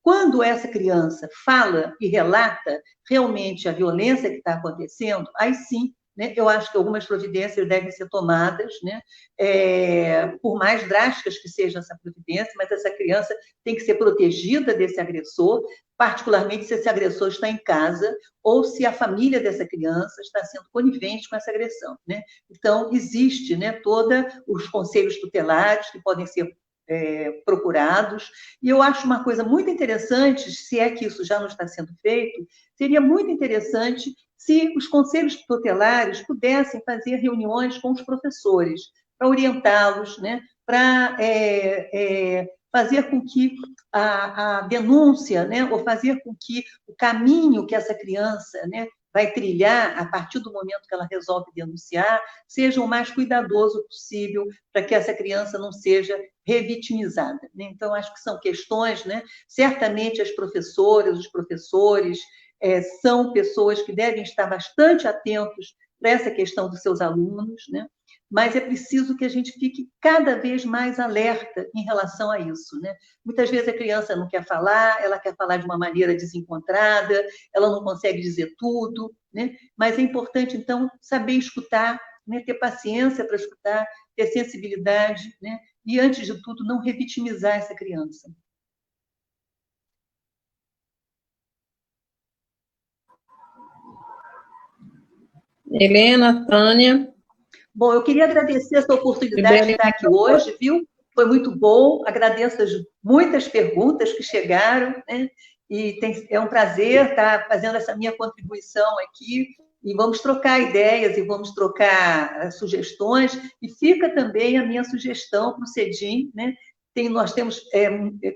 Quando essa criança fala e relata realmente a violência que está acontecendo, aí sim, né, eu acho que algumas providências devem ser tomadas, né, por mais drásticas que seja essa providência, mas essa criança tem que ser protegida desse agressor, particularmente se esse agressor está em casa ou se a família dessa criança está sendo conivente com essa agressão, né? Então, existe, né, todos os conselhos tutelares que podem ser procurados, e eu acho uma coisa muito interessante, se é que isso já não está sendo feito, seria muito interessante se os conselhos tutelares pudessem fazer reuniões com os professores, para orientá-los, né, para fazer com que a denúncia, né, ou fazer com que o caminho que essa criança, né, vai trilhar a partir do momento que ela resolve denunciar, seja o mais cuidadoso possível para que essa criança não seja revitimizada, né? Então, acho que são questões, né? Certamente as professoras, os professores são pessoas que devem estar bastante atentos para essa questão dos seus alunos, né? Mas é preciso que a gente fique cada vez mais alerta em relação a isso, né? Muitas vezes a criança não quer falar, ela quer falar de uma maneira desencontrada, ela não consegue dizer tudo, né? Mas é importante, então, saber escutar, né? Ter paciência para escutar, ter sensibilidade, né? E, antes de tudo, não revitimizar essa criança. Helena, Tânia. Bom, eu queria agradecer essa oportunidade de estar aqui hoje, viu? Foi muito bom, agradeço as muitas perguntas que chegaram, né? E é um prazer estar fazendo essa minha contribuição aqui, e vamos trocar ideias e vamos trocar sugestões, e fica também a minha sugestão para o CEDIM, né? Nós temos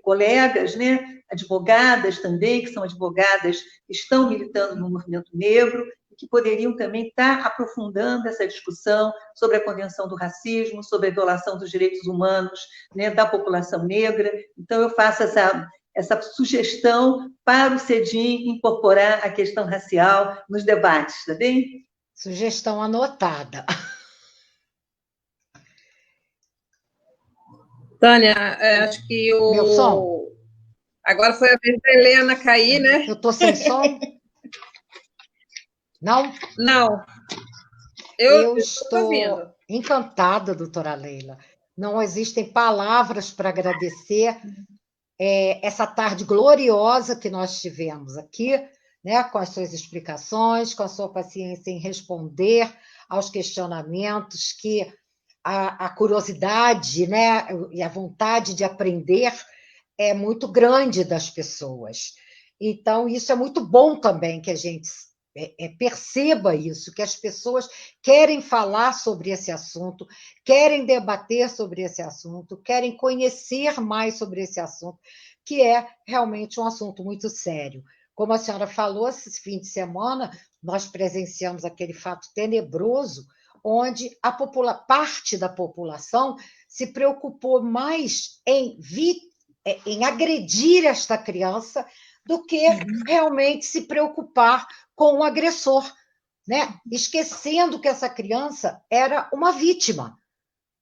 colegas, né? Advogadas também, que são advogadas que estão militando no movimento negro, que poderiam também estar aprofundando essa discussão sobre a Convenção do Racismo, sobre a violação dos direitos humanos, né, da população negra. Então, eu faço essa sugestão para o CEDIM incorporar a questão racial nos debates, tá bem? Sugestão anotada. Tânia, acho que Meu som? Agora foi a vez da Helena cair, né? Eu estou sem som? Não? Não. Eu estou encantada, doutora Leila. Não existem palavras para agradecer essa tarde gloriosa que nós tivemos aqui, né, com as suas explicações, com a sua paciência em responder aos questionamentos, que a curiosidade, né, e a vontade de aprender é muito grande das pessoas. Então, isso é muito bom também, que a gente perceba isso, que as pessoas querem falar sobre esse assunto, querem debater sobre esse assunto, querem conhecer mais sobre esse assunto, que é realmente um assunto muito sério. Como a senhora falou, esse fim de semana, nós presenciamos aquele fato tenebroso, onde parte da população se preocupou mais em agredir esta criança do que realmente se preocupar com o agressor, né? Esquecendo que essa criança era uma vítima,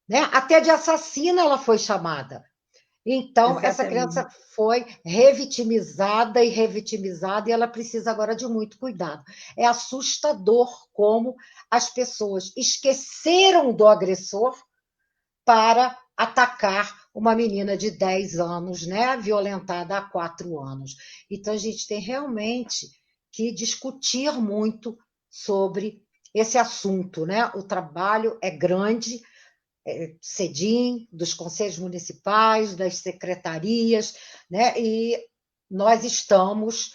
né? Até de assassina ela foi chamada. Então, exatamente, essa criança foi revitimizada, e ela precisa agora de muito cuidado. É assustador como as pessoas esqueceram do agressor para atacar uma menina de 10 anos, né, violentada há 4 anos. Então, a gente tem realmente que discutir muito sobre esse assunto, né? O trabalho é grande, CEDIM, dos conselhos municipais, das secretarias, né? E nós estamos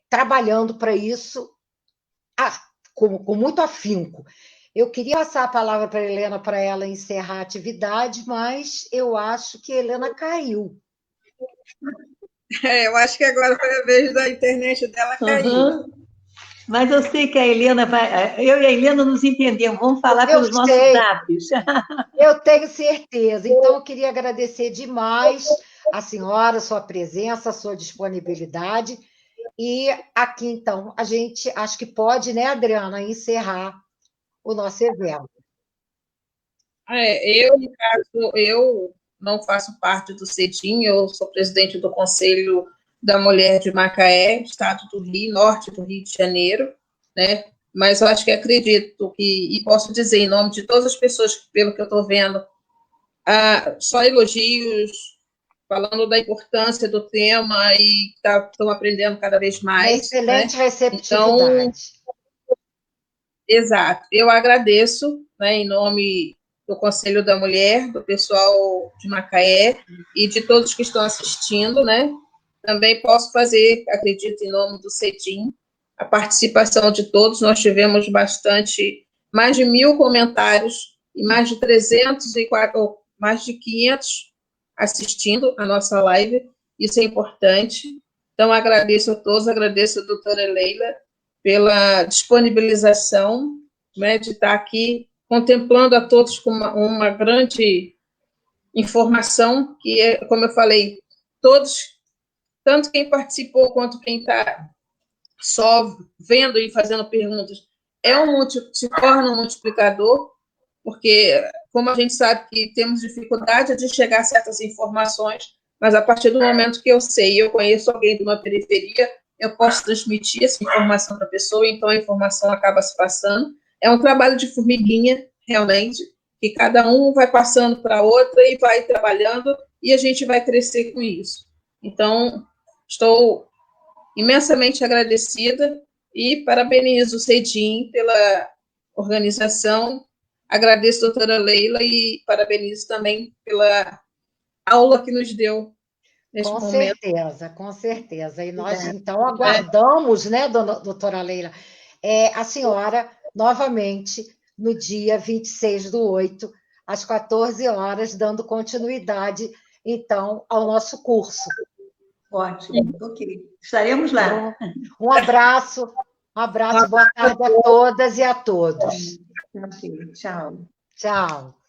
trabalhando para isso com muito afinco. Eu queria passar a palavra para a Helena, para ela encerrar a atividade, mas eu acho que a Helena caiu. Eu acho que agora foi a vez da internet dela cair. Mas eu sei que a Helena vai... Eu e a Helena nos entendemos, vamos falar pelos nossos zaps. Eu tenho certeza. Então, eu queria agradecer demais a senhora, a sua presença, a sua disponibilidade. E aqui, então, a gente acho que pode, né, Adriana, encerrar o nosso evento. Eu, no caso, eu não faço parte do CEDIM, eu sou presidente do Conselho da Mulher de Macaé, estado do Rio, norte do Rio de Janeiro, né? Mas eu acho que acredito que, e posso dizer em nome de todas as pessoas, pelo que eu estou vendo, só elogios, falando da importância do tema e estão aprendendo cada vez mais. Excelente, né? receptividade. Então, exato. Eu agradeço, né, em nome do Conselho da Mulher, do pessoal de Macaé e de todos que estão assistindo, né? Também posso fazer, acredito, em nome do CEDIM, a participação de todos. Nós tivemos mais de 1.000 comentários e mais de 500 assistindo a nossa live. Isso é importante. Então, agradeço a todos, agradeço a doutora Leila pela disponibilização, né, de estar aqui contemplando a todos com uma grande informação, que é, como eu falei, todos, tanto quem participou quanto quem está só vendo e fazendo perguntas, se torna um multiplicador, porque, como a gente sabe que temos dificuldade de chegar a certas informações, mas a partir do momento que eu sei, eu conheço alguém de uma periferia, eu posso transmitir essa informação para a pessoa, então a informação acaba se passando. É um trabalho de formiguinha, realmente, que cada um vai passando para a outra e vai trabalhando, e a gente vai crescer com isso. Então, estou imensamente agradecida e parabenizo o CEDIM pela organização. Agradeço a doutora Leila e parabenizo também pela aula que nos deu neste momento. Com certeza. E nós, então, aguardamos, né, doutora Leila, a senhora, novamente, no dia 26/8, às 14 horas, dando continuidade, então, ao nosso curso. Ótimo, ok. Estaremos lá. Um abraço, boa tarde a todas e a todos. Ok, tchau. Tchau.